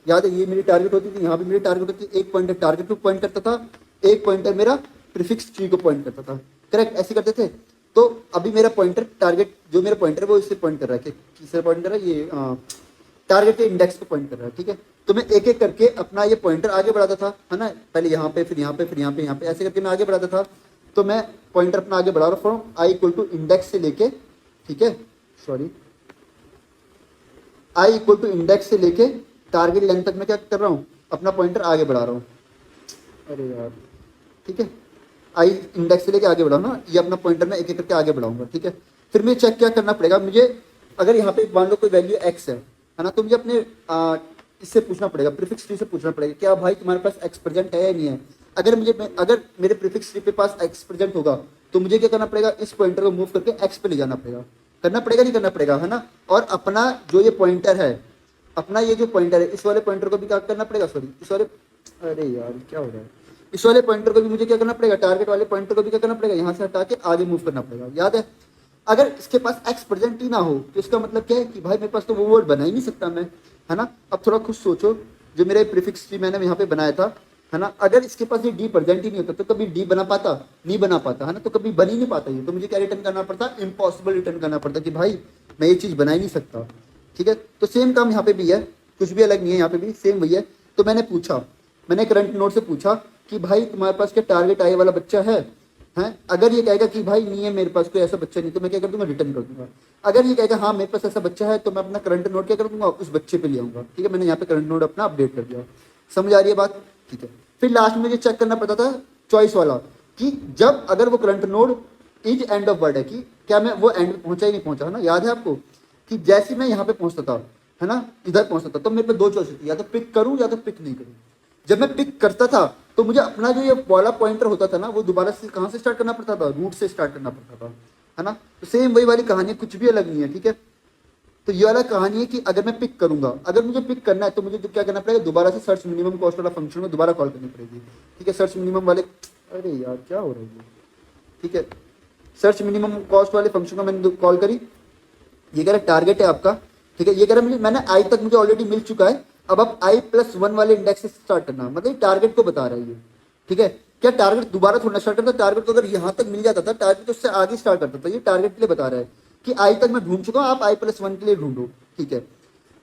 याद है, ये मेरी टारगेट होती थी, यहाँ पे मेरी टारगेट होती थी, एक पॉइंटर टारगेट को पॉइंट करता था, एक पॉइंटर मेरा प्रीफिक्स ट्री को पॉइंट करता था, करेक्ट, ऐसे करते थे। तो अभी मेरा पॉइंटर टारगेट जो मेरा पॉइंटर है वो इससे पॉइंट कर रहा है, किससे पॉइंट कर रहा है, ये टारगेट के इंडेक्स को पॉइंट कर रहा है, ठीक है। तो मैं एक एक करके अपना ये पॉइंटर आगे बढ़ाता था, है ना, पहले यहाँ पे फिर यहाँ पे फिर यहाँ पे यहाँ पे, ऐसे करके मैं आगे बढ़ाता था। तो मैं पॉइंटर अपना आगे बढ़ा रहा हूँ आई इक्वल टू इंडेक्स से लेके, ठीक है, sorry I equal to index से लेके टारगेट लेंथ तक मैं क्या कर रहा हूँ अपना पॉइंटर आगे बढ़ा रहा हूँ, अरे यार, ठीक है। आई इंडेक्स से लेके आगे बढ़ाऊँ ना, ये अपना पॉइंटर मैं एक एक करके आगे बढ़ाऊंगा, ठीक है। फिर मुझे चेक क्या करना पड़ेगा, मुझे अगर यहाँ पे मान लो कोई वैल्यू एक्स है ना, तो मुझे अपने इससे पूछना पड़ेगा, प्रीफिक्स ट्री से पूछना पड़ेगा, क्या भाई तुम्हारे पास एक्स प्रेजेंट है या नहीं है। अगर मेरे प्रीफिक्स ट्री के पास एक्स प्रेजेंट होगा तो मुझे क्या करना पड़ेगा, इस पॉइंटर को मूव करके एक्स पे ले जाना पड़ेगा, करना पड़ेगा नहीं करना पड़ेगा, है ना। और अपना जो ये पॉइंटर है, अपना ये जो पॉइंटर है, इस वाले पॉइंटर को भी क्या करना पड़ेगा, सॉरी इस वाले, अरे यार क्या हो रहा है, इस वाले पॉइंटर को भी मुझे क्या करना पड़ेगा, टारगेट वाले पॉइंटर को भी क्या करना पड़ेगा, यहाँ से हटा के आगे मूव करना पड़ेगा, याद है। अगर इसके पास एक्स प्रेजेंट ही ना हो तो इसका मतलब क्या है कि भाई मेरे पास तो वो वर्ड बना ही नहीं सकता मैं, है ना। अब थोड़ा खुद सोचो, जो मेरा प्रीफिक्स ट्री मैंने यहाँ पे बनाया था, है ना, अगर इसके पास ये डी प्रेजेंट ही नहीं होता तो कभी डी बना पाता, नहीं बना पाता, है ना, तो कभी बन ही नहीं पाता ये, तो मुझे क्या रिटर्न करना पड़ता, इम्पॉसिबल रिटर्न करना पड़ता कि भाई मैं ये चीज़ बना ही नहीं सकता, ठीक है। तो सेम काम यहाँ पे भी है, कुछ भी अलग नहीं है, यहाँ पे भी सेम वही है। तो मैंने पूछा, मैंने करंट नोड से पूछा कि भाई तुम्हारे पास क्या टारगेट आई वाला बच्चा है, हैं? अगर ये कहेगा कि भाई नहीं है मेरे पास कोई ऐसा बच्चा नहीं, तो मैं क्या कर दूंगा, रिटर्न कर दूंगा। अगर ये कहेगा हाँ मेरे पास ऐसा बच्चा है, तो मैं अपना करंट नोड क्या कर दूंगा, उस बच्चे पे ले आऊंगा। ठीक है, मैंने यहाँ पे करंट नोड अपना अपडेट कर दिया। समझ आ रही है बात? ठीक है। फिर लास्ट में मुझे चेक करना पड़ता था चॉइस वाला, कि जब अगर वो current node is end of word है, कि क्या मैं वो एंड पहुंचा ही नहीं पहुंचा, है ना। याद है आपको कि जैसे मैं यहाँ पे पहुंचता था, है ना, इधर पहुंचता था, तो मेरे पे दो चॉइस होती, या तो पिक करूं या तो पिक नहीं करूं। जब मैं पिक करता था तो मुझे अपना जो ये वाला पॉइंटर होता था ना, वो दोबारा से कहाँ से स्टार्ट करना पड़ता था, रूट से स्टार्ट करना पड़ता था, है ना। तो सेम वही वाली कहानी है, कुछ भी अलग नहीं है। ठीक है, तो ये वाला कहानी है कि अगर मैं पिक करूंगा, अगर मुझे पिक करना है तो मुझे क्या करना पड़ेगा, दोबारा से सर्च मिनिमम कॉस्ट वाला फंक्शन में दोबारा कॉल करनी पड़ेगी। ठीक है, सर्च मिनिमम वाले, अरे यार क्या हो रहा है। ठीक है, सर्च मिनिमम कॉस्ट वाले फंक्शन को मैंने कॉल करी, ये कह रहा है टारगेट है आपका। ठीक है, ये कह रहा है मैंने आई तक मुझे ऑलरेडी मिल चुका है, अब आप i+1 वाले इंडेक्स से स्टार्ट करना, मतलब टारगेट को बता रहा है ये। ठीक है, क्या टारगेट दोबारा थोड़ा स्टार्ट करता, टारगेट को अगर यहाँ तक मिल जाता था, टारगेट उससे आगे स्टार्ट करता था। ये टारगेट के लिए बता रहा है कि आई तक मैं ढूंढ चुका हूँ, आप i+1 के लिए ढूंढो। ठीक है,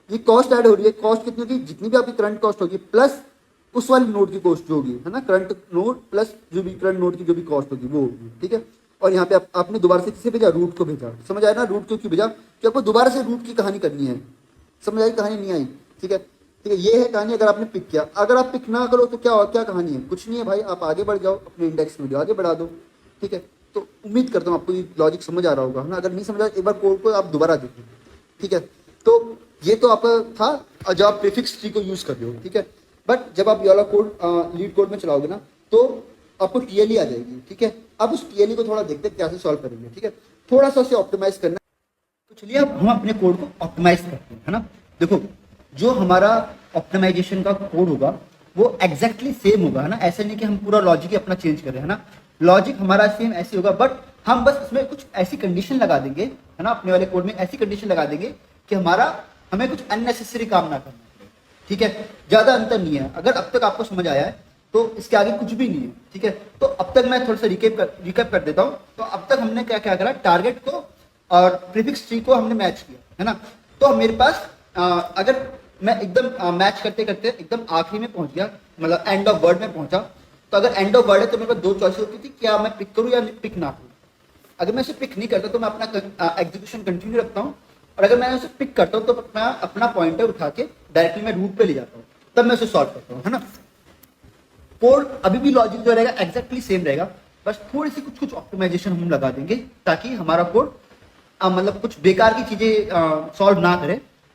ये कॉस्ट ऐड हो रही है, कॉस्ट कितनी होगी, जितनी भी आपकी करंट कॉस्ट होगी प्लस उस वाले नोड की कॉस्ट जो होगी, है ना, करंट नोड प्लस जो भी करंट नोड की जो भी कॉस्ट होगी वो होगी। ठीक है, और यहाँ पे आपने दोबारा से किसे भेजा, रूट को भेजा। समझ आया ना, रूट क्यों भेजा, कि आपको दोबारा से रूट की कहानी करनी है। समझ आई, कहानी नहीं आई? ठीक है, ठीक है, ये है कहानी अगर आपने पिक किया। अगर आप पिक ना करो तो क्या कहानी है, कुछ नहीं है भाई, आप आगे बढ़ जाओ, अपने इंडेक्स में आगे बढ़ा दो। ठीक है, तो उम्मीद करता हूँ आपको ये लॉजिक समझ आ रहा होगा, है ना। अगर नहीं समझ आया एक बार कोड को आप दोबारा देखो। ठीक है, तो ये तो आपका था जब आप प्रीफिक्स ट्री को यूज कर रहे हो। ठीक है, बट जब आप ये वाला कोड लीड कोड में चलाओगे ना, तो आपको टीएलई आ जाएगी। ठीक है, अब उस टीएलई को थोड़ा देखते हैं कैसे सॉल्व करेंगे। ठीक है, थोड़ा सा उसे ऑप्टिमाइज करना। तो चलिए अब हम अपने कोड को ऑप्टिमाइज करते हैं, है ना। देखो, जो हमारा ऑप्टिमाइजेशन का कोड होगा वो एग्जैक्टली सेम होगा, है ना। ऐसे नहीं कि हम पूरा लॉजिक ही अपना चेंज कर रहे हैं, है ना। लॉजिक हमारा सेम ऐसे होगा, बट हम बस इसमें कुछ ऐसी कंडीशन लगा देंगे, है ना, अपने वाले कोड में ऐसी कंडीशन लगा देंगे कि हमें कुछ अननेसेसरी काम ना करना पड़े। ठीक है, ज्यादा अंतर नहीं है। अगर अब तक आपको समझ आया है तो इसके आगे कुछ भी नहीं है। ठीक है, तो अब तक मैं थोड़ा सा रिकैप कर देता हूँ। तो अब तक हमने क्या क्या करा, टारगेट को और प्रीफिक्स ट्री को हमने मैच किया, है ना। तो मेरे पास अगर मैं एकदम मैच करते करते एकदम आखिरी में पहुंच गया, मतलब एंड ऑफ वर्ड में पहुंचा, तो अगर एंड ऑफ वर्ड है तो मेरे पास दो चॉइस होती थी, क्या मैं पिक करूं या पिक ना करूं। अगर मैं इसे पिक नहीं करता तो मैं अपना एग्जीक्यूशन कंटिन्यू रखता हूं, और अगर मैं उसे पिक करता हूं तो मैं अपना पॉइंटर उठा के डायरेक्टली मैं रूट पे ले जाता हूं, तब मैं उसे सॉल्व करता हूं, है ना। कोड अभी भी लॉजिक जो रहेगा एग्जैक्टली सेम रहेगा, बस थोड़ी सी कुछ ऑप्टिमाइजेशन हम लगा देंगे ताकि हमारा कोड मतलब कुछ बेकार की चीजें सॉल्व ना करे,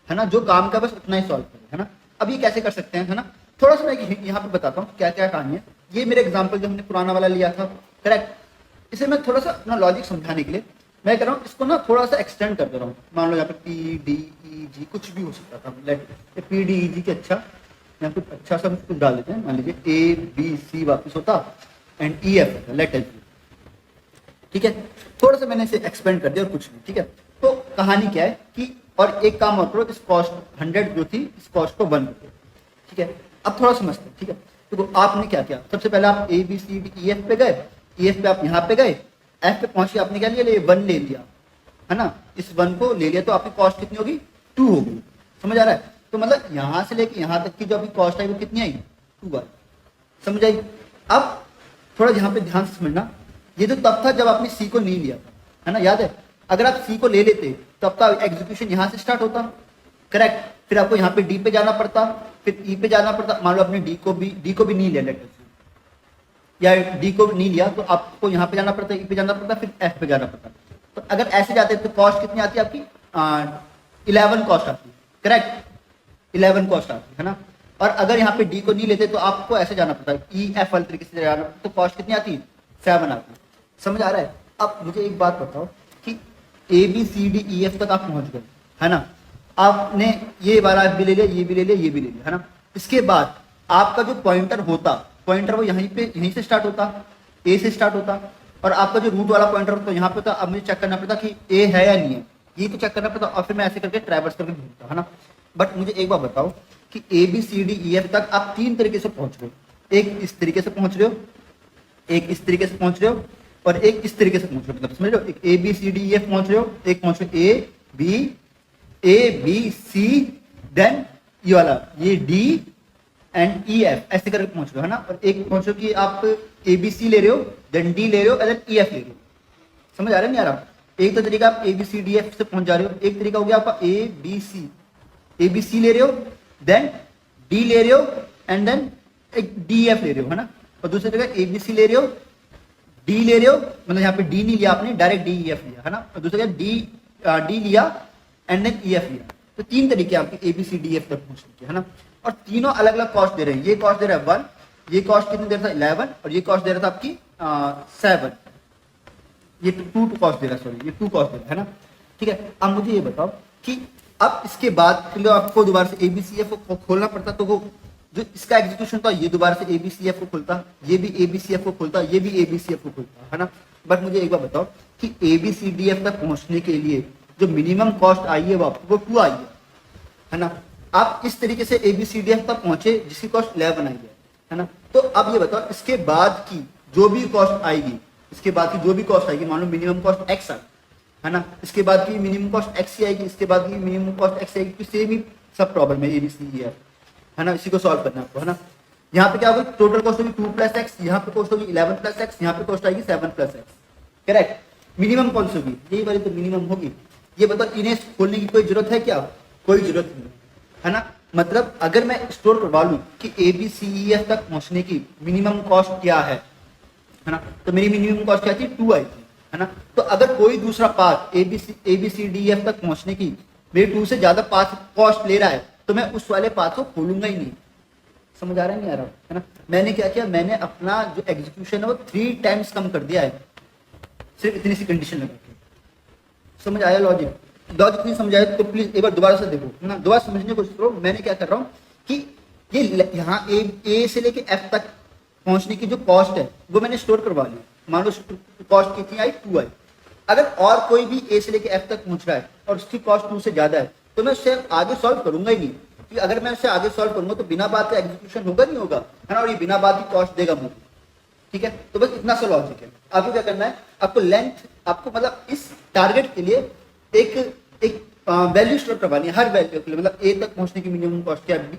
है ना। जो काम का बस उतना ही सॉल्व करे, है ना। अब ये कैसे कर सकते हैं, है ना। थोड़ा सा मैं यहाँ पे बताता हूँ क्या क्या कहानी है। ये मेरे एग्जाम्पल जो हमने पुराना वाला लिया था, करेक्ट। इसे मैं थोड़ा सा अपना लॉजिक समझाने के लिए मैं कह रहा हूँ, इसको ना थोड़ा सा एक्सटेंड कर दे रहा हूँ। मान लो यहाँ पे PDEG कुछ भी हो सकता था, लेट PDEG के अच्छा यहाँ पे अच्छा सा कुछ डाल देते हैं। मान लीजिए ABC वापस होता एंड EF लेट एच। ठीक है, थोड़ा सा मैंने इसे एक्सपेंड कर दिया और कुछ नहीं। ठीक है, तो कहानी क्या है कि, और एक काम और करो, इस कॉस्ट 100 जो थी इस कॉस्ट को 1 कर दो। ठीक है, अब थोड़ा समझते हैं। ठीक है, तो आपने क्या किया, सबसे पहले आप ABCDEF पे गए, EF पे आप यहाँ पे गए, F पे पहुंचे, आपने क्या लिया, 1 ले लिया, है ना। इस 1 को ले लिया तो आपकी कॉस्ट कितनी होगी, 2 होगी। समझ आ रहा है, तो मतलब यहाँ से लेके यहाँ तक की जो आपकी कॉस्ट आई वो कितनी आई, 2 आई। समझ आई। अब थोड़ा यहाँ पे ध्यान से समझना, ये तो तब था जब आपने C को नहीं लिया था, है ना, याद है। अगर आप C को ले लेते तो आपका एग्जीक्यूशन यहाँ से स्टार्ट होता, करेक्ट। फिर आपको यहाँ पे D पे जाना पड़ता, फिर E पे जाना पड़ता। मान लो आपने D को भी नहीं लिया, या D को नहीं लिया तो आपको यहाँ पे जाना पड़ता, E पे जाना पड़ता, फिर F पे जाना पड़ता। तो अगर ऐसे जाते तो कॉस्ट कितनी आती है आपकी, 11 कॉस्ट आती है, करेक्ट। 11 कॉस्ट आती है ना। और अगर यहाँ पे D को नहीं लेते तो आपको ऐसे जाना पड़ता है, EF वाले तरीके से जाना, तो कॉस्ट कितनी आती है, 7 आती है। समझ आ रहा है। अब मुझे एक बात बताओ कि ABCDEF तक आप पहुंच गए, है ना। आपने ये वाला भी ले लिया, ये भी ले लिया, ये भी ले लिया, है ना। इसके बाद आपका जो पॉइंटर होता, पॉइंटर वो यहीं से स्टार्ट होता, A से स्टार्ट होता, और आपका जो रूट वाला पॉइंटर होता यहाँ पे होता। अब मुझे चेक करना पड़ता कि A है या नहीं है, ये तो चेक करना पड़ता, और फिर मैं ऐसे करके ट्रैवर्स करके ढूंढता, है ना। बट मुझे एक बात बताओ कि ABCDEF तक आप 3 तरीके से पहुंच रहे हो। एक इस तरीके से पहुंच रहे हो, एक इस तरीके से पहुंच रहे हो, और एक इस तरीके से पहुंच रहे हो। मतलब समझ लो, एक ABCDEF पहुंच रहे हो, एक पहुंच रहे हो A B C, देन ये वाला ये D एंड ई एफ ऐसे करके पहुंच रहे हो है ना, और एक पहुंचो कि आप ए बी सी ले रहे हो, देन डी ले रहे हो, देन ई एफ ले रहे हो। समझ आ रहा है नहीं आ रहा? एक तो तरीका आप A B C D F से पहुंच जा रहे हो, एक तरीका हो गया आपका ए बी सी ले रहे हो, देन डी ले रहे हो, एंड देन एक डी एफ ले रहे हो है ना, और दूसरी जगह ए बी सी ले रहे हो, डी ले रहे हो, मतलब यहाँ पे डी नहीं लिया आपने, डायरेक्ट डी ई एफ लिया है ना, और दूसरी जगह डी लिया एंड देन ई एफ लिया। तो तीन तरीके आपके A B C D F तक पहुंचने के है ना, और तीनों अलग अलग कॉस्ट दे रहे हैं। ये कॉस्ट दे रहा है 1, ये कॉस्ट कितनी दे रहा था 11, और ये कॉस्ट दे रहा था आपकी 7, ये 2 कॉस्ट दे रहा है, सॉरी ये 2 कॉस्ट दे रहा है ना, ठीक है। अब मुझे ये बताओ कि अब इसके बाद फिर आपको दोबारा से एबीसीएफ को खोलना पड़ता, तो वो जो इसका एग्जीक्यूशन था ये दोबारा से एबीसीएफ को खुलता, ये भी एबीसीएफ को खुलता, ये भी एबीसीएफ को खुलता है ना। बट मुझे एक बार बताओ कि एबीसीडीएफ तक पहुंचने के लिए जो मिनिमम कॉस्ट आई है वो 2 आई है ना। आप इस तरीके से एबीसीडीएफ तक पहुंचे जिसकी कॉस्ट 11 आई है ना। तो अब ये बताओ इसके बाद की जो भी कॉस्ट आएगी, इसके बाद की जो भी कॉस्ट आएगी, मान लो मिनिमम कॉस्ट एक्स है ना, इसके बाद की मिनिमम कॉस्ट एक्स ही आएगी, इसके बाद की मिनिमम कॉस्ट एक्स आएगी, तो सेम ही सब प्रॉब्लम है एबीसीडीएफ है ना, इसी को सॉल्व करना है आपको है ना। यहाँ पे क्या होगी, टोटल कॉस्ट होगी 2 + x, यहाँ पे कॉस्ट होगी 11 + x, यहाँ पे कॉस्ट आएगी 7 + x, करेक्ट। मिनिमम कौन सी होगी, यही वाली तो मिनिमम होगी। ये बताओ इन्हें खोलने की कोई जरूरत है क्या, कोई जरूरत नहीं है ना। मतलब अगर मैं स्टोर करवा लूं कि एबीसीडीएफ तक पहुंचने की मिनिमम कॉस्ट क्या है ना, तो मेरी मिनिमम कॉस्ट क्या थी 2 आई थी है ना। तो अगर कोई दूसरा पाथ एबीसीडीएफ तक पहुंचने की मेरे 2 से ज्यादा पाथ कॉस्ट ले रहा है, तो मैं उस वाले पाथ को खोलूंगा ही नहीं। समझ आ रहा है नहीं आ रहा है ना। मैंने क्या किया, मैंने अपना जो एग्जीक्यूशन है वो 3 टाइम्स कम कर दिया है, सिर्फ इतनी सी कंडीशन लगा के। समझ आया लॉजिक नहीं समझ आया तो प्लीज एक बार दोबारा से देखो ना, दोबारा समझने की कोशिश करो। मैंने क्या कर रहा हूँ कि ये यहाँ ए से लेके एफ तक पहुंचने की जो कॉस्ट है वो मैंने स्टोर करवा ली। मान लो कॉस्ट कितनी आई 2 आई। अगर और कोई भी ए से लेके एफ तक पहुंच रहा है और उसकी कॉस्ट 2 से ज्यादा है, तो मैं उससे आगे सॉल्व करूंगा ही नहीं, कि अगर मैं उससे आगे सॉल्व करूंगा तो बिना बात का एग्जीक्यूशन होगा नहीं होगा है ना, और ये बिना बात की कॉस्ट देगा मुझे। ठीक है, तो बस इतना सा लॉजिक है। आपको क्या करना है, आपको लेंथ, आपको मतलब इस टारगेट के लिए एक वैल्यू स्टोर करवानी है हर वैल्यू के लिए। मतलब ए तक पहुंचने की मिनिमम कॉस्ट क्या है,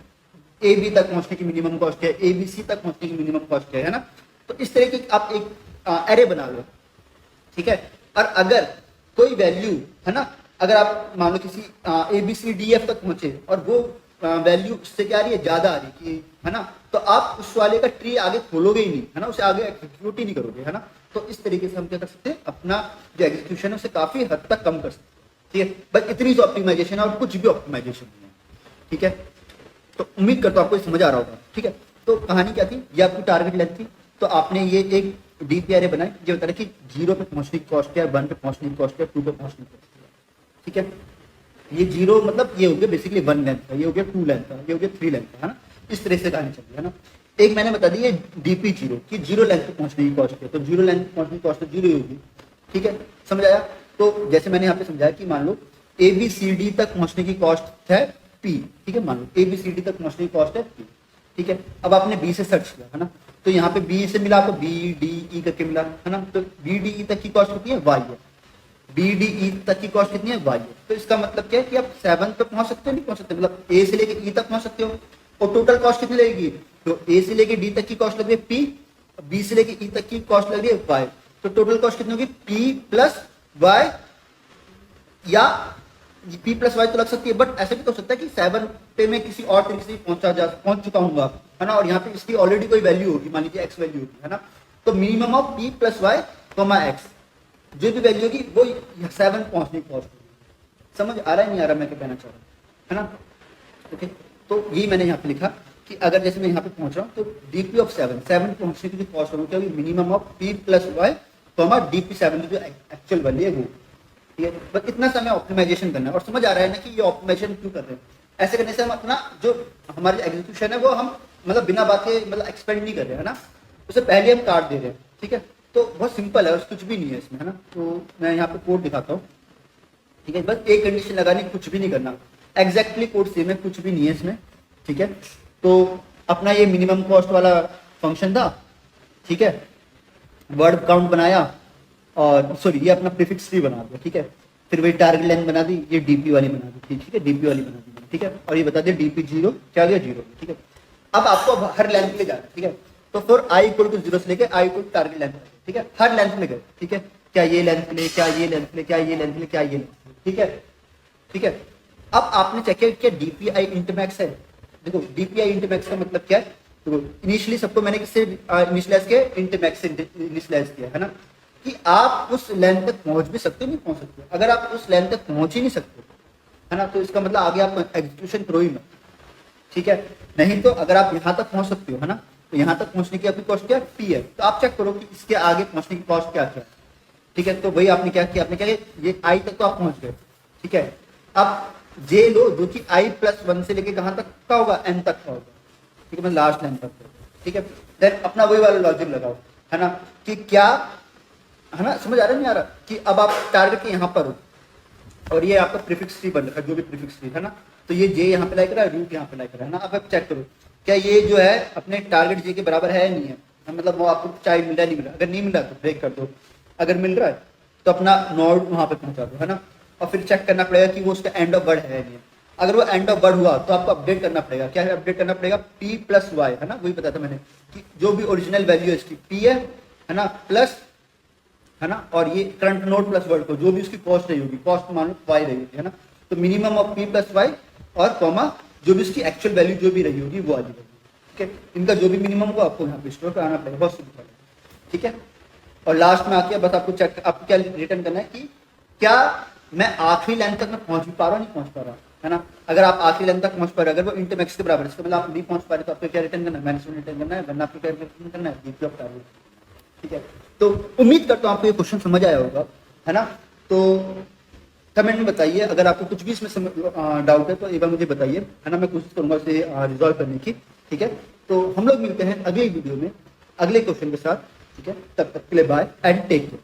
ए बी तक पहुंचने की मिनिमम कॉस्ट क्या है, ए बी सी तक पहुंचने की मिनिमम कॉस्ट क्या है ना। तो इस तरह की आप एक एरे बना लो, ठीक है। और अगर कोई वैल्यू है ना, अगर आप मान लो किसी A B C D F तक पहुंचे और वो वैल्यू उससे क्या आ रही है, ज्यादा आ रही है है ना, तो आप उस वाले का ट्री आगे खोलोगे ही नहीं है ना, उसे आगे एग्जीक्यूट ही नहीं करोगे है ना। तो इस तरीके से हम क्या कर सकते हैं, अपना जो एग्जीक्यूशन है उसे काफी हद तक कम कर सकते हैं। ठीक है, बस इतनी जो ऑप्टिमाइजेशन है और कुछ भी ऑप्टिमाइजेशन नहीं है। ठीक है, तो उम्मीद करता हूं आपको समझ आ रहा होगा। ठीक है, तो कहानी क्या थी, ये आपकी टारगेट लेंथ थी। तो आपने ये एक डीपी एरे बनाई, ये बता रहा कि 0 पे पहुंचने की कॉस्ट क्या है, 1 पे पहुंचने की कॉस्ट क्या है, 2 पे पहुंचने की कॉस्ट क्या है। ठीक है, ये 0 मतलब ये हो गया बेसिकली 1 लेंथ का, ये हो गया 2 लेंथ का, ये हो गया 3 लेंथ का है ना। इस तरह से कहानी चल रही है ना। एक मैंने बता दी डीपी 0 कि 0 लेंथ पे पहुंचने की कॉस्ट है, तो 0 लेंथ पे पहुंचने की कॉस्ट तो 0 ही होगी। ठीक है, समझ आया। तो जैसे मैंने यहाँ पे समझाया कि मान लो एबीसीडी तक पहुंचने की कॉस्ट है पी। ठीक है, मान लो एबीसीडी तक पहुंचने की कॉस्ट है पी। ठीक है, अब आपने बी से सर्च किया है ना, तो यहाँ पे बी से मिला आपको बी डी ई करके मिला है ना। तो बी डी ई तक की कॉस्ट कितनी है, वाई है। बी डी ई तक की कॉस्ट कितनी है, वाई है। तो इसका मतलब क्या है कि आप 7 पे पहुंच सकते हो, नहीं पहुंच सकते, मतलब ए से लेके ई तक पहुंच सकते हो। और टोटल कॉस्ट कितनी लगेगी, तो ए से लेके डी तक की कॉस्ट लग रही है पी, बी से लेके ई तक की कॉस्ट लग रही है वाई। तो टोटल कॉस्ट कितनी होगी, पी प्लस वाई, या पी प्लस वाई तो लग सकती है, बट ऐसा भी तो हो सकता है कि 7 पे मैं किसी और तरीके से पहुंच चुका हूँ है ना, और यहाँ पे इसकी ऑलरेडी कोई वैल्यू होगी, मान लीजिए एक्स वैल्यू होगी है ना। तो minimum of P plus Y comma X, जो भी वैल्यू होगी वो 7 पहुंचने की कॉस्ट होगी। समझ आ रहा है नहीं आ रहा मैं क्या कहना चाह रहा हूँ है ना। ओके, तो यही मैंने यहाँ पे लिखा कि अगर जैसे मैं यहाँ पे पहुंच रहा हूँ तो डीपी ऑफ 7 पहुंचने की जो कॉस्ट होगी क्या होगी, minimum of P plus Y comma DP 7 जो एक्चुअल वैल्यू है वो। ठीक है, बस इतना समय ऑप्टिमाइजेशन करना है। और समझ आ रहा है ना कि ये ऑप्टिमाइजेशन क्यों कर रहे हैं। ऐसे करने से हम अपना जो हमारी एग्जीक्यूशन है वो हम मतलब बिना बात के मतलब एक्सपेंड नहीं कर रहे हैं ना, उसे पहले हम काट दे रहे हैं। ठीक है, तो बहुत सिंपल है और कुछ भी नहीं है इसमें है ना। तो मैं यहाँ पे कोड दिखाता हूँ। ठीक है, बस एक कंडीशन लगानी, कुछ भी नहीं करना, एग्जैक्टली कोड सेम है, कुछ भी नहीं है इसमें। ठीक है, तो अपना ये मिनिमम कॉस्ट वाला फंक्शन था। ठीक है, वर्ड काउंट बनाया और सॉरी ये अपना प्रीफिक्स 3 बना दिया। ठीक है, फिर वही टारगेट लेंथ बना दी, ये डीपी वाली बना दी। ठीक है, डीपी वाली बना दी। ठीक है, और ये बता दिया डीपी 0 क्या गया 0। ठीक है, अब आपको हर लेंथ के लिए जाना है, ठीक है। तो फॉर आई इक्वल टू 0 से लेके आई इक्वल टू टारगेट लेंथ, ठीक है, हर लेंथ में गए, ठीक है। क्या ये लेंथ के लिए, क्या ये लेंथ के लिए, क्या ये लेंथ के लिए, क्या ये लेंथ, ठीक है, ठीक है। अब आपने चेक किया क्या डीपीआई इंटरमैक्स है। देखो डीपीआई इंटरमैक्स का मतलब क्या है, देखो इनिशियली सबको मैंने किससे इनिशियलाइज किया, इंटरमैक्स से इनिशियलाइज किया है ना, कि आप उस लेंथ तक पहुंच भी सकते हो, नहीं पहुंच सकते। अगर आप उस लेंथ तक पहुंच ही नहीं सकते है ना, तो इसका मतलब आगे आप एग्जीक्यूशन करो ही मत, ठीक है। नहीं तो अगर आप यहाँ तक पहुंच सकते हो है ना, तो यहाँ तक पहुंचने की आपकी कॉस्ट क्या है, पी है। तो आप चेक करो कि इसके आगे पहुंचने की कॉस्ट क्या क्या है, ठीक है। तो वही आपने क्या किया, आपने क्या किया, ये आई तक तो आप पहुंच गए, ठीक है। अब जे लो जो कि आई प्लस 1 से लेके कहाँ तक का होगा, एन तक का होगा, ठीक है, मतलब लास्ट लाइन तक, ठीक है। देन अपना वही वाला लॉजिक लगाओ है ना, कि क्या है ना, समझ आ रहा है नहीं आ रहा, कि अब आप टारगेट के यहाँ पर हो और ये आपका प्रीफिक्स ट्री बन रखा है, जो भी प्रीफिक्स ट्री है ना, तो ये जे यहाँ पे लाइक रहा है, रूट यहाँ पे लाइक रहा है ना। अब आप चेक करो क्या ये जो है अपने टारगेट जे के बराबर है नहीं है, मतलब वो आपको चाहे मिल रहा है नहीं मिल रहा, अगर नहीं मिल रहा तो ब्रेक कर दो, अगर मिल रहा है तो अपना नोड वहां पे पहुंचा दो है ना। और फिर चेक करना पड़ेगा कि वो उसका एंड ऑफ वर्ड है नहीं है। अगर वो एंड ऑफ वर्ड हुआ तो आपको अपडेट करना पड़ेगा, क्या है अपडेट करना पड़ेगा, p प्लस वाई है ना, वही बताया था मैंने कि जो भी ओरिजिनल वैल्यू है इसकी p है ना, प्लस है ना, और ये करंट नोड प्लस वर्ड को जो भी उसकी कॉस्ट रही होगी, कॉस्ट मान लो y रही होगी है ना, तो minimum of p plus Y और कॉमा जो भी उसकी एक्चुअल वैल्यू जो भी रही होगी वो आ जाएगी, ठीक है। इनका जो भी मिनिमम को आपको यहाँ पे स्टोर कराना पड़ेगा, बहुत सिंपल है, ठीक है। और लास्ट में आके बस आपको चेक, आपको क्या रिटर्न करना है कि क्या मैं आखिरी लाइन तक मैं पहुंच भी पा रहा हूँ, नहीं पहुंच पा रहा है ना। अगर आप आखिरी लाइन तक पहुंच पा रहे हो, अगर वो इंटरमैक्स के बराबर है, इसका मतलब आप नहीं पहुंच पा रहे तो आपको क्या रिटर्न करना है, माइनस रिटर्न करना है, वरना आपको क्या रिटर्न करना है, डीपी ऑफ टारगेट, ठीक है। तो उम्मीद करता हूँ आपको ये क्वेश्चन समझ आया होगा है ना। तो कमेंट में बताइए अगर आपको कुछ भी इसमें डाउट है तो एक बार मुझे बताइए है ना, मैं कोशिश करूंगा इसे रिजॉल्व करने की, ठीक है। तो हम लोग मिलते हैं अगले वीडियो में अगले क्वेश्चन के साथ, ठीक है। तब तक के लिए बाय एंड टेक केयर।